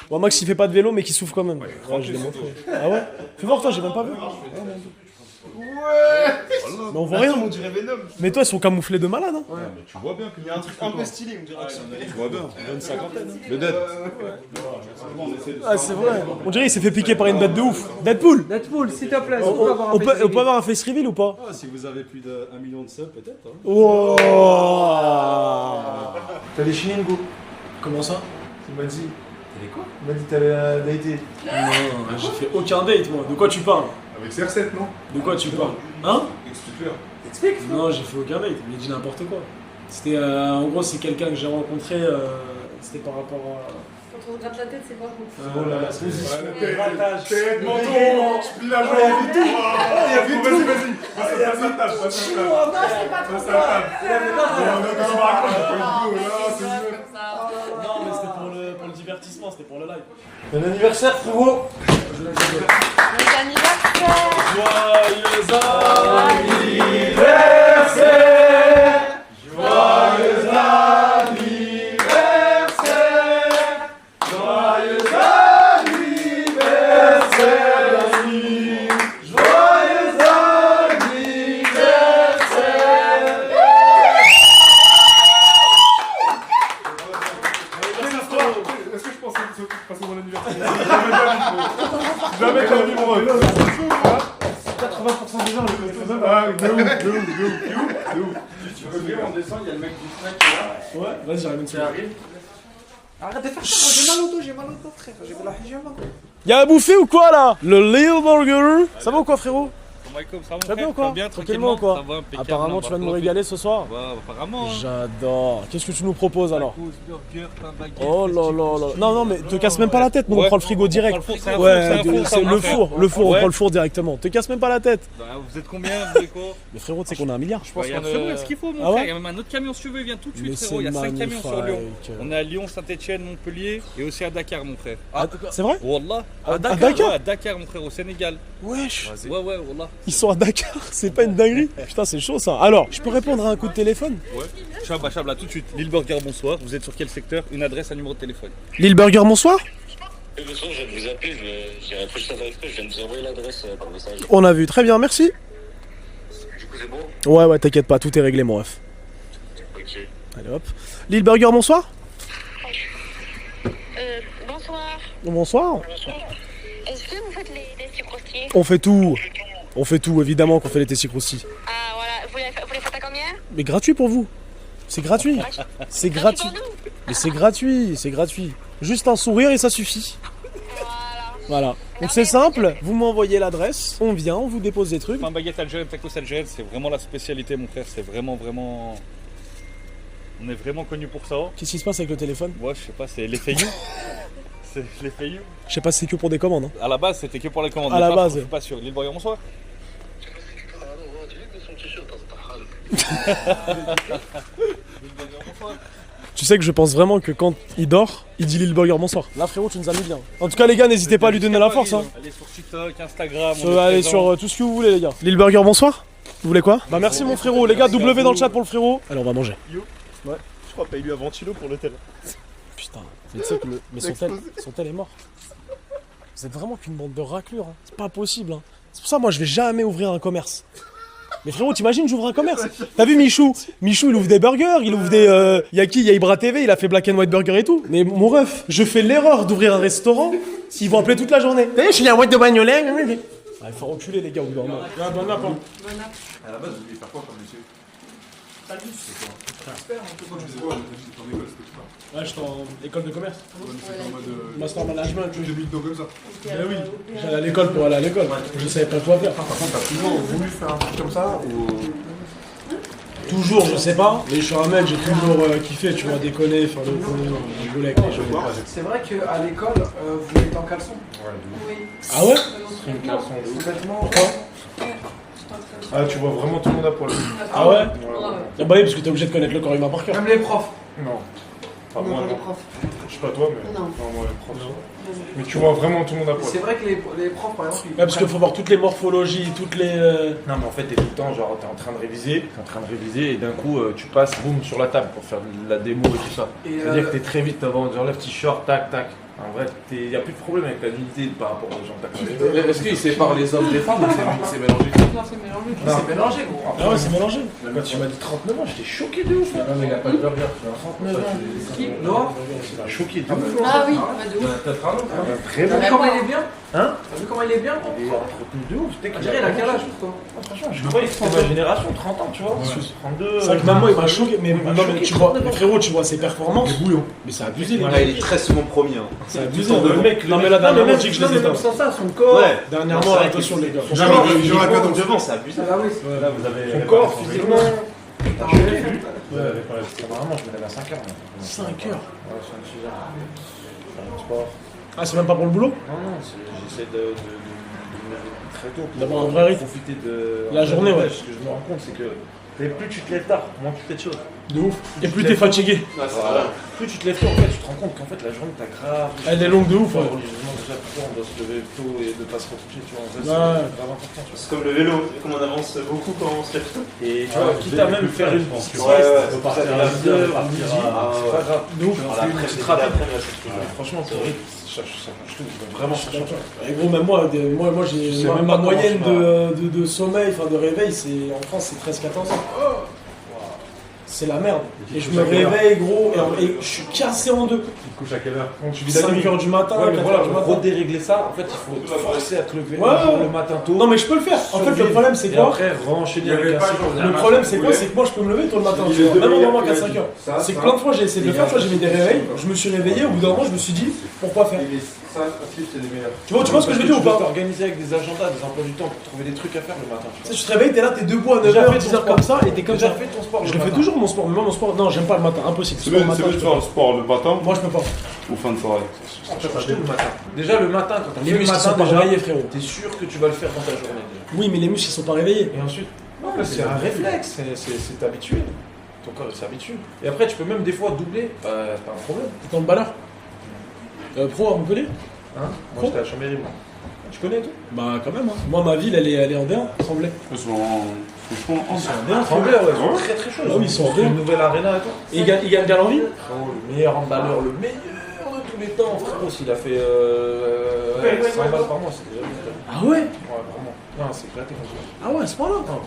Bon, Max, il fait pas de vélo, mais qui souffle quand même. Ouais, je l'ai montré. Ah ouais? Fais voir, toi, j'ai même pas vu. Mais on voit rien. On dirait Venom. Mais toi, ils sont camouflés de malade. Hein. Ouais, mais tu vois bien qu'il y a un truc un peu stylé, on dirait que c'est. Tu vois bien. Une cinquantaine. Le dead. Ah, c'est vrai. On dirait qu'il s'est fait piquer par une bête de ouf. Deadpool, s'il te plaît. on peut avoir un face reveal ou pas? Ah, si vous avez plus d'1 million de subs, peut-être. Hein. Oh. T'as déchiné une go. Comment ça? Il m'a dit. T'as quoi? Il m'a dit que t'allais dater. Non, j'ai fait aucun date, moi. De quoi tu parles? Avec CR7, non? De quoi tu parles? Hein? Explique-leur. T'expliques? Non, j'ai fait aucun date. Il m'a dit n'importe quoi. C'était, en gros, c'est quelqu'un que j'ai rencontré. C'était par rapport à. Quand on se gratte la tête, c'est pas bon. Oh là là, c'est T'es menton, tu plies la jambe et tout. Il y a vite, vas-y. Passe à table. Non, c'est pas trop ça. Non, mais c'était pour le divertissement, c'était pour le live. Bon anniversaire, frérot. Bon anniversaire. Joyeux anniversaire. Joyeux anniversaire. Joyeux anniversaire. Joyeux anniversaire. Est-ce que je pensais passer mon anniversaire? Jamais t'as vu mon rêve. 80% des gens le connaissent. Ah, de ouf. Tu veux bien, on descend, il y a le mec du snack qui est là. Ouais, vas-y, j'arrive une seconde. Arrête de faire ça, j'ai mal au dos, frère. J'ai de la hijama. Y'a à bouffer ou quoi là? Le Little Burger. Ça va ou quoi, frérot? Tu vas bien ou quoi? Tranquillement ou quoi? Apparemment, tu vas nous régaler ce soir. Apparemment. J'adore. Qu'est-ce que tu nous proposes alors? Oh là là là. Non, mais te casse même pas la tête. Nous, on prend le frigo direct. Ouais, c'est le four. Le four, on prend le four directement. Te casse même pas la tête. Vous êtes combien? Vous voulez quoi? Mais frérot, tu sais qu'on a 1 milliard. Je pense qu'on a ce qu'il faut, mon frère. Il y a même un autre camion si tu veux, il vient tout de suite, frérot. Il y a 5 camions sur Lyon. On est à Lyon, Saint-Etienne, Montpellier et aussi à Dakar, mon frère. C'est vrai? Wallah. À Dakar? Ouais, à Dakar, mon frère, au Sénégal. Wesh. Ouais, wallah. Ils sont à Dakar, c'est pas une dinguerie. Putain, c'est chaud ça. Alors, je peux répondre à un coup de téléphone? Ouais. Chabla, tout de suite. Lille Burger, bonsoir. Vous êtes sur quel secteur? Une adresse, un numéro de téléphone. Lille Burger, bonsoir. Bonsoir, je viens de vous appeler, j'ai réfléchi à l'adresse, je viens de vous envoyer l'adresse par message. On a vu, très bien, merci. Du coup, c'est bon? Ouais, t'inquiète pas, tout est réglé, mon ref. Ok. Allez hop. Lille Burger, bonsoir. Bonsoir. Bonsoir. Est-ce que vous faites les sucrostiers? On fait tout. On fait tout, évidemment qu'on fait les testicroussi. Ah voilà, vous les faites à combien? Mais gratuit pour vous. C'est gratuit. C'est gratuit. Mais c'est gratuit. Juste un sourire et ça suffit. Voilà. Donc c'est simple, vous m'envoyez l'adresse, on vient, on vous dépose des trucs. Pain baguette algérienne, tacos algérienne, c'est vraiment la spécialité, mon frère. C'est vraiment. On est vraiment connu pour ça. Qu'est-ce qui se passe avec le téléphone? Ouais, je sais pas, c'est l'effet You. C'est l'effet You. Je sais pas si c'est que pour des commandes. Hein. À la base, c'était que pour les commandes. À la base. Je suis pas sûr. Lille Burger, bonsoir. Tu sais que je pense vraiment que quand il dort, il dit Lille Burger bonsoir. Là frérot, tu nous as mis bien. En tout cas les gars, n'hésitez pas à lui donner la force. Hein. Allez sur TikTok, Instagram. Allez sur tout ce que vous voulez les gars. Lille Burger bonsoir. Vous voulez quoi? Bah merci mon frérot. Les gars, W dans le chat pour le frérot. Allez, on va manger. Ouais. crois, paye-lui un ventilo pour l'hôtel. Putain, tu sais que mais son tel est mort. Vous êtes vraiment qu'une bande de raclures, hein. C'est pas possible, hein. C'est pour ça, moi, je vais jamais ouvrir un commerce. Mais frérot, t'imagines, j'ouvre un commerce. T'as vu Michou? Michou, il ouvre des burgers, il ouvre des... Y'a qui? Y'a Ibra TV, il a fait Black and White Burger et tout. Mais mon ref, je fais l'erreur d'ouvrir un restaurant, ils vont appeler toute la journée. T'as vu, je suis la boîte de bagnolet. Il faut enculer les gars, au bout d'un moment. Ah, bon app, hein. À la base, vous voulez faire quoi comme lycée? Salut. C'est quoi? Expert, hein. Pourquoi tu faisais quoi? J'étais en école, c'était quoi? Ouais, j'étais en école de commerce. Ouais, mais c'était en mode. Master management. Tu fais des mythos comme ça. Ben oui, j'allais à l'école pour aller à l'école. Je savais pas quoi faire. Par contre, t'as toujours voulu faire un truc comme ça ou. Toujours, je sais pas, mais je suis un mec, j'ai toujours kiffé, tu vois, déconner, faire le con, rigoler avec les gens. C'est vrai qu'à l'école, vous êtes en caleçon? Oui. Ah ouais? C'est une caleçon de ouf. Pourquoi? Ah, tu vois vraiment tout le monde à poil. Ah ouais? Ah bah oui, parce que t'es obligé de connaître le corps humain par cœur. Même les profs? Non. Enfin, Non, moi, les non. profs. Je sais pas toi, mais. Non. moi, les profs. Non. Mais tu vois vraiment tout le monde à poil. C'est vrai que les profs, par exemple, Ouais, parce qu'il faut voir toutes les morphologies, toutes les... Non, mais en fait, t'es tout le temps, genre, t'es en train de réviser, et d'un coup, tu passes, boum, sur la table pour faire de la démo et tout ça. Et C'est-à-dire que t'es très vite, j'enlève t-shirt, tac, tac. En vrai, y a plus de problème avec la nudité par rapport aux gens que t'as connus. Est-ce qu'il sépare les hommes des femmes ou c'est mélangé? Non, c'est mélangé. C'est mélangé, gros. Ah ouais, c'est mélangé. Quand tu m'as dit 39 ans, j'étais choqué de ouf. Non, mais il a pas de burger. 39 ans. Qui? Noah? Choqué de ouf. Ah oui, pas de ouf. T'as vraiment T'as vu comment il est bien? Hein? T'as vu comment il est bien, ton Il est entretenu de ouf. On dirait, il a quel âge, toi? Franchement, je croyais que c'était ma génération, 30 ans, tu vois. 32. C'est vrai que même moi, il m'a choqué, mais non, mais tu vois, frérot, tu vois ses performances. Mais c'est abusé, les gars. Il est très souvent premier. C'est abusé, le mec. Non, mais là, dernièrement, on dit que je les ai même sans ça, son corps. Ouais. Dernièrement, attention, les gars. J'aurais pas devant, c'est abusé. Ah oui. Là, vous avez. Son corps, physiquement. T'as choqué, lui? Normalement, je me lève à 5h. 5 heures. Ouais, 5-6 heures. Je fais un sport. Ah, c'est même pas pour le boulot? Non, j'essaie de me lever très tôt. D'avoir un vrai rythme. Profiter de La journée, ouais. Ce que je me rends compte, c'est que plus tu te lèves tard, moins tu fais de choses. De ouf. Et plus t'es fatigué. Voilà. Plus tu te lèves tôt, en fait, tu te rends compte qu'en fait, la journée, t'as grave. Elle est longue de ouf, ouais. Religieusement, déjà, pourquoi on doit se lever tôt et de pas se recoucher, tu vois. En fait, Ouais. c'est grave important. Tu vois. C'est comme le vélo, comme on avance beaucoup quand on se lève tôt. Et tu vois, quitte à même faire une petite sieste, repartir à 10 heures, repartir à... c'est pas grave. De ouf. C'est rapide. Franchement, c'est horrible. Ça change tout. Vraiment, ça change tout. Et gros, même moi, j'ai sais même même ma pas moyenne comment de sommeil, enfin de réveil, c'est en France, c'est 13-14 ans. C'est la merde. Et je me réveille, gros, et je suis cassé en deux. Tu te couches à quelle heure? 5h du matin, Ouais, mais 4h voilà, du pour matin. redérégler ça, en fait, il faut te forcer à te lever Ouais. le matin tôt. Non, mais je peux le faire. En fait, le problème, c'est Et quoi? après, renchaîner avec la séquence. Le problème, c'est quoi? C'est que moi, je peux me lever tôt le matin, tu vois, même en dormant qu'à 5h. C'est que plein de fois, j'ai essayé de le faire, tu vois, j'ai mis des réveils, je me suis réveillé, au bout d'un moment, je me suis dit, pourquoi faire? Ça, c'est les meilleurs. Tu vois ce que je veux dire ou Tu pas? peux t'organiser avec des agendas, des emplois du temps pour trouver des trucs à faire le matin. Tu sais, tu te réveilles, t'es là, t'es debout à 9h, Déjà fait 10h ton comme sport. ça, et t'es comme Déjà ça. fait ton sport Je le le fais matin. toujours mon sport, mais moi, mon sport, non, j'aime pas le matin, impossible. C'est Sport mieux matin, de je peux faire pas. le sport le matin Moi, je peux pas. ou fin de soirée. Après, ça le matin. Déjà, le matin, quand t'as Les fait le muscles, ils sont matin, pas déjà, réveillés, frérot. t'es sûr que tu vas le faire dans ta journée. Déjà. Oui, mais les muscles, ils sont pas réveillés. Et ensuite, c'est un réflexe, c'est habitué. Ton corps, il s'habitue. Et après, tu peux même des fois doubler, pas un problème. T'es dans le balleur pro à Montpellier? Hein? Moi, j'étais à Chambéry, moi. Tu connais tout? Bah, quand même, hein. Moi, ma ville, elle est en D1, Tremblay. Franchement, D1, Tremblay, ouais, ils sont très très chauds. Ah oui, ils sont en D1. Une nouvelle arena et tout. Et il gagne bien l'envie? Le meilleur handballeur, le meilleur de tous les temps, frérot. S'il a fait 100 balles par mois, c'est déjà bien. Ah ouais? Ouais, vraiment. Non, c'est éclaté. Ah ouais, à ce point-là? Non, vraiment.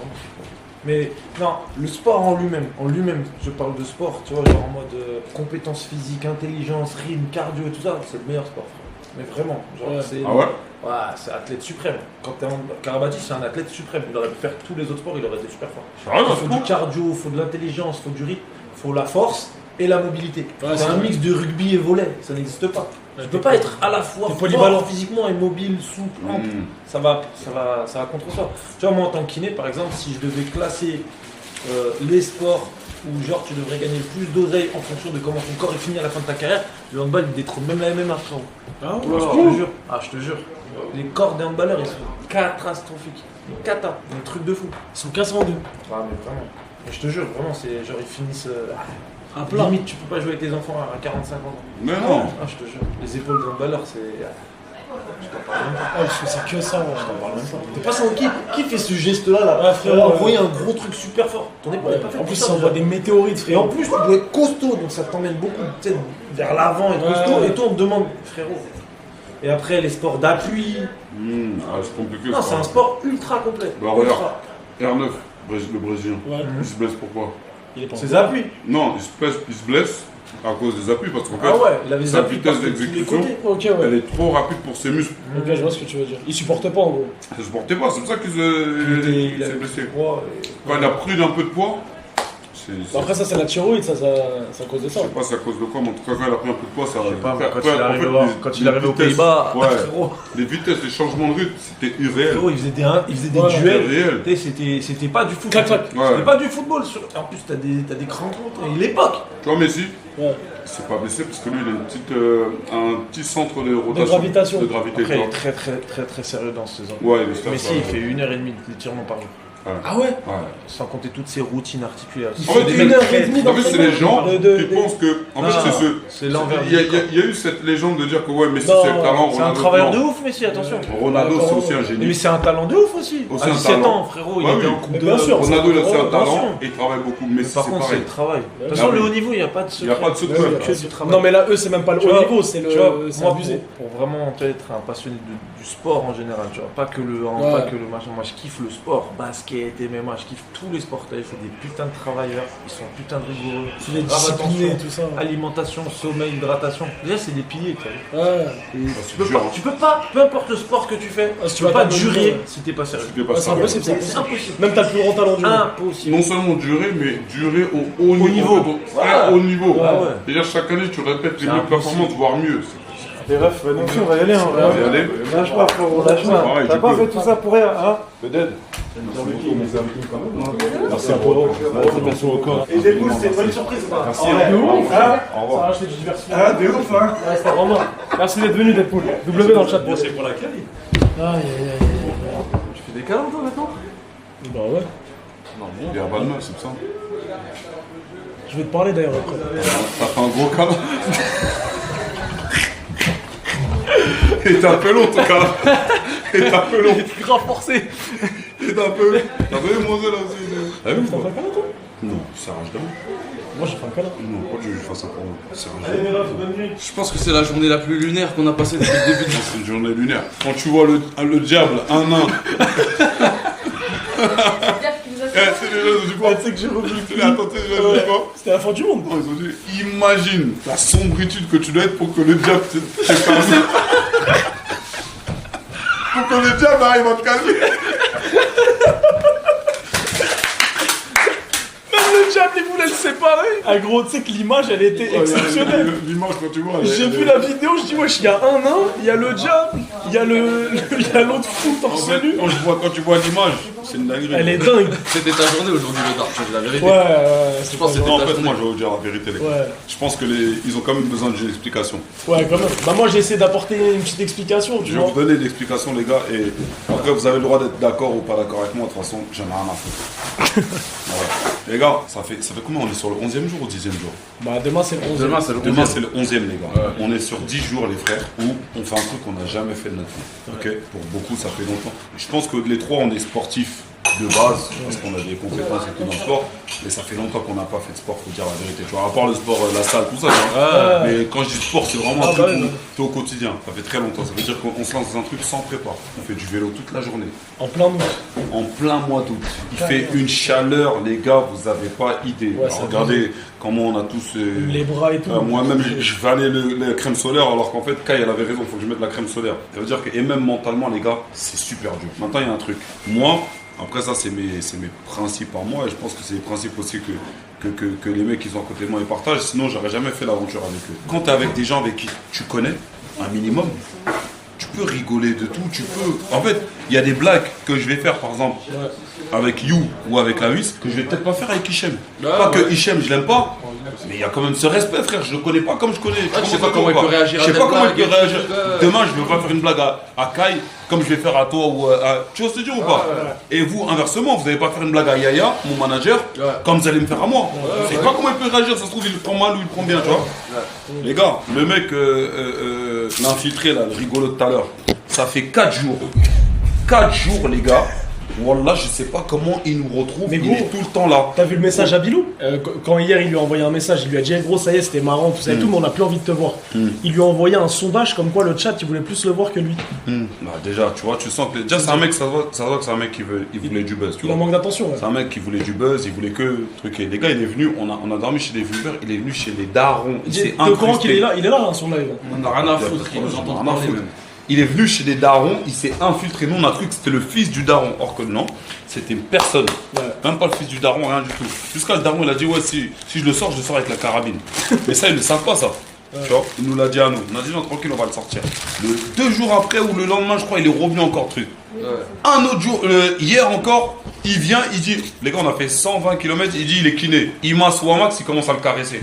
Mais non, le sport en lui-même, je parle de sport, tu vois, genre en mode compétences physiques, intelligence, rythme, cardio et tout ça, c'est le meilleur sport, frère. Mais vraiment, genre, Ouais. c'est. Ah ouais? Ouais, c'est athlète suprême. Quand t'es en Karabati, c'est un athlète suprême. Il aurait pu faire tous les autres sports, il aurait été super fort. Ah, Il faut du cardio, il faut de l'intelligence, il faut du rythme, il faut la force et la mobilité. Ouais, c'est c'est un vrai. mix de rugby et volley, ça n'existe pas. Ouais, Tu peux pas être à la fois t'es fort polyvalent. physiquement et mobile, souple, ample. Ça va contre ça. Tu vois, moi en tant que kiné, par exemple, si je devais classer les sports où genre tu devrais gagner le plus d'oseille en fonction de comment ton corps est fini à la fin de ta carrière, le handball il détrône même la MMA, frérot. Ah ouais? Je te jure. Ah, je te jure. Les corps des handballeurs, ils sont catastrophiques. Des cata, des trucs de fou. Ils sont cassés en deux. Ah, mais vraiment. Mais je te jure, vraiment, c'est genre ils finissent. À plat. Limite, tu peux pas jouer avec tes enfants à 45 ans. Mais non. Ah, je te jure. Les épaules des handballeurs, c'est. Ah, parce que c'est que ça, je t'en parle même pas. T'es pas sans qui fait ce geste-là là? Ouais, frère, envoyer un gros truc super fort. T'en es pas fait. En plus, ça envoie des météorites, Et en plus, tu dois être costaud, donc ça t'emmène beaucoup vers l'avant, être costaud. Et toi, on te demande, frérot. Et après, les sports d'appui. C'est compliqué. Non, c'est un sport ultra complet. Bah, regarde, R9, le Brésilien. Il se blesse pourquoi? Ses appuis. Non, il se blesse à cause des appuis parce qu'en fait, sa vitesse d'exécution, elle est trop rapide pour ses muscles. Donc là, je vois ce que tu veux dire. Il supporte pas en gros. Il supportait pas, c'est pour ça qu'il s'est blessé. Quand il a pris un peu de poids, après ça c'est la thyroïde, ça c'est à cause de ça. Je sais pas c'est à cause de quoi, mais en tout cas quand il a pris un peu de poids, ça quand il est arrivé aux Pays-Bas, les vitesses, les changements de rythme, c'était irréel. Il faisait des duels, c'était pas du football. C'était pas du football. En plus t'as des crampons, et l'époque. Tu vois Messi, il s'est pas blessé parce que lui il a un petit centre de rotation. De gravité. Après, il est très sérieux dans ce saison. Messi il fait 1h30 d'étirement par jour. Ah ouais? Sans compter toutes ces routines articulaires. En fait, 1h30 en fait, c'est les gens qui pensent que. En fait, c'est l'envers. Il y a eu cette légende de dire que Messi c'est le talent. C'est un travailleur de ouf, Messi, attention. Ronaldo c'est aussi un génie. Mais c'est un talent de ouf aussi. À 17 ans, frérot, il était en coupe de. Bien sûr, Ronaldo il a aussi un talent et il travaille beaucoup. Messi par contre, c'est le travail. De toute façon, le haut niveau, il n'y a pas de secret. Il n'y a pas de secret. Que du travail. Non, mais là, eux, c'est même pas le haut niveau, c'est abusé. Pour vraiment être un passionné du sport en général, tu vois, pas que le machin. Moi, je kiffe le sport, basket, MMA, je kiffe tous les sportifs, c'est des putains de travailleurs, ils sont putain de rigoureux. C'est des disciplinés, tout ça. Alimentation, sommeil, hydratation. Déjà, c'est des piliers, tu vois. Tu peux pas, peu importe le sport que tu fais, tu peux pas durer si t'es pas sérieux. C'est impossible, c'est impossible. Même t'as le plus grand talent du monde. Impossible. Non seulement durer, mais durer au haut niveau. Très haut niveau. C'est-à-dire chaque année, tu répètes les mêmes performances, voire mieux. Les refs, donc on va y aller, on va y aller. Lâche pas, frérot, lâche pas. T'as pas fait tout ça pour rien, hein? Peut-être. Merci à Polo. Merci au corps. Et des poules, c'est une bonne surprise, quoi. Merci. De ouf, hein? Au revoir. Ça a racheté du diversifié. Ah, de ouf, hein? Ouais, c'était vraiment. Merci d'être venu, Deadpool. W dans le chat. Merci pour la qualité. Tu fais des câlins, toi, maintenant? Bah ouais. Non, bon, il y a Balma, c'est ça. Je vais te parler d'ailleurs après. T'as fait un gros câlin. Il était un peu long, ton câlin. Il était un peu long. Il était grave forcé. Il était un peu long. T'as vu, moi, là aussi. T'as fait un câlin, toi? Non, c'est rage d'homme. Moi, j'ai fait un câlin. Non, pourquoi tu veux que je fasse ça pour moi? C'est rage. Je pense que c'est la journée la plus lunaire qu'on a passée depuis le début. C'est une journée lunaire. Quand tu vois le diable, un nain. C'est les gens du quoi? Tu sais que j'ai revu. Attends, tu sais, les gens du quoi? C'était la fin du monde. Ils ont dit, imagine la sombritude que tu dois être pour que le diable te calme. Pour que le diable arrive à te calmer. Même le diable, il voulait le séparer. Ah gros, tu sais que l'image, elle était exceptionnelle. L'image, quand tu vois. J'ai vu la vidéo, je dis, wesh, il y a un nain, il y a le diable, il y a l'autre fou torse nu. Quand tu vois l'image, c'est une dinguerie. Elle est dingue. C'était ta journée aujourd'hui, le dark, c'est la vérité. Je pense que c'était en fait, moi, je vais vous dire la vérité, les gars. Je pense que ils ont quand même besoin d'une explication. Ouais, quand même. Bah, moi, j'ai essayé d'apporter une petite explication, tu vois. Je vais vous donner l'explication, les gars, et après, vous avez le droit d'être d'accord ou pas d'accord avec moi. De toute façon, j'en ai rien à foutre. Les gars, ça fait combien? On est sur le 11e jour ou 10e jour? Bah, demain, c'est le 11e. Demain, c'est le 11e, les gars. On est sur 10 jours, les frères, où on fait un truc qu'on n'a jamais fait de notre vie. Ok? Pour beaucoup, ça fait longtemps. Je pense que les trois, on est sportifs de base, parce qu'on a des compétences et tout dans le sport, mais ça fait longtemps qu'on n'a pas fait de sport, faut dire la vérité. Tu vois, à part le sport, la salle, tout ça, tu vois. Mais quand je dis sport, c'est vraiment un truc où t'es au quotidien. Ça fait très longtemps. Ça veut dire qu'on se lance dans un truc sans prépa. On fait du vélo toute la journée. En plein août. En plein mois d'août. Il fait une chaleur, les gars, vous avez pas idée. Alors, regardez comment on a tous les bras et tout. Moi-même, je valais la crème solaire, alors qu'en fait, Kai, elle avait raison, faut que je mette la crème solaire. Ça veut dire que, et même mentalement, les gars, c'est super dur. Maintenant, il y a un truc. Moi, après ça, c'est mes principes à moi, et je pense que c'est les principes aussi que les mecs qui sont à côté de moi ils partagent, sinon j'aurais jamais fait l'aventure avec eux. Quand tu es avec des gens avec qui tu connais, un minimum, tu peux rigoler de tout, tu peux... En fait, il y a des blagues que je vais faire, par exemple, avec You ou avec la Huisse, que je vais peut-être pas faire avec Hichem. Pas que Hichem, je l'aime pas, mais il y a quand même ce respect, frère, je le connais pas comme je connais. Je sais pas comment il peut réagir. Je sais pas comment il peut réagir. Demain, je vais pas faire une blague à Kai, comme je vais faire à toi ou à... Tu vois ce que je veux dire ou pas? Et vous, inversement, vous n'allez pas faire une blague à Yaya, mon manager, comme vous allez me faire à moi. Je sais pas comment il peut réagir, ça se trouve il le prend mal ou il le prend bien, tu vois. Les gars, le mec, l'infiltré là, le rigolo de tout à l'heure, Ça fait 4 jours. 4 jours, les gars. Wallah, je sais pas comment il nous retrouve. Mais il gros, est tout le temps là. T'as vu le message à Bilou Quand hier il lui a envoyé un message, il lui a dit gros, ça y est, c'était marrant, tout ça et tout, mais on a plus envie de te voir. Il lui a envoyé un sondage comme quoi le chat il voulait plus le voir que lui. Bah, déjà, tu vois, tu sens que. Déjà, c'est un mec, ça se voit que c'est un mec qui voulait du buzz. Tu Il vois. en manque d'attention. Ouais. C'est un mec qui voulait du buzz, il voulait que truquer. Les gars, il est venu, on a dormi chez les viewers, il est venu chez les darons. Il s'est T'es au courant incrusté. qu'il est là, il est là hein, sur le live. On a rien à foutre, il nous entend Rien à parler. foutre. Il est venu chez les darons, il s'est infiltré. Nous, on a cru que c'était le fils du daron. Or que non, c'était personne. Même pas le fils du daron, rien du tout. Jusqu'à le daron, il a dit ouais, si je le sors avec la carabine. Mais ça, ils ne savent pas ça. Tu vois, il nous l'a dit à nous. On a dit non, tranquille, on va le sortir. 2 jours après ou le lendemain, je crois, il est revenu encore truc. Un autre jour, hier encore, il vient, il dit les gars, on a fait 120 km, il dit il est kiné. Il masse Wamax, il commence à le caresser.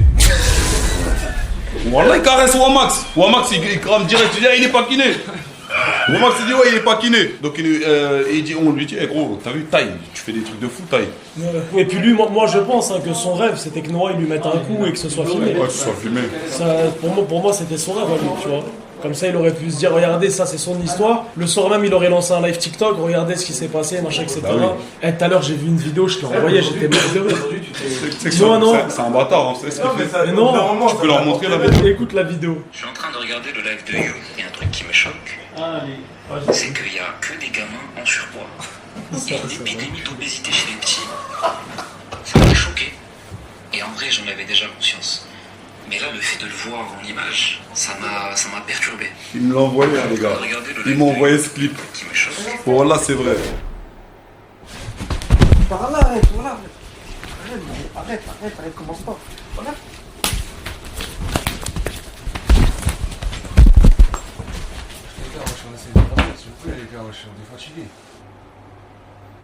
Wallah, il caresse Wamax. Wamax, il crame direct, il dit il est pas kiné. Wamax, il dit ouais, il est pas kiné. Donc il dit, on lui dit, hey, gros, t'as vu, taille, tu fais des trucs de fou, taille. Et puis lui, moi je pense que son rêve c'était que Noah il lui mette un coup et que ce soit filmé. Ouais, que ce soit filmé. Ça, pour moi c'était son rêve à lui, tu vois. Comme ça il aurait pu se dire, regardez, ça c'est son histoire. Le soir même il aurait lancé un live TikTok, regardez ce qui s'est passé, machin, etc. Bah oui. Et tout à l'heure j'ai vu une vidéo, je te l'ai envoyée, j'étais mort de rire. C'est un bâtard, hein. C'est ce qu'il fait. Mais non, tu peux leur montrer la vidéo. Écoute la vidéo. Je suis en train de regarder le live de You et un truc qui me choque, c'est qu'il n'y a que des gamins en surpoids. Il y a une épidémie d'obésité chez les petits. Ça m'a choqué. Et en vrai, j'en avais déjà conscience. Mais là, le fait de le voir en image, ça m'a perturbé. Il me l'a envoyé, hein, les gars. Il m'a envoyé ce clip. Voilà, c'est vrai. Par là, arrête, voilà. Arrête, commence pas. Voilà. Les gars, on essaie de parler, s'il vous plaît, les gars, on est fatigués.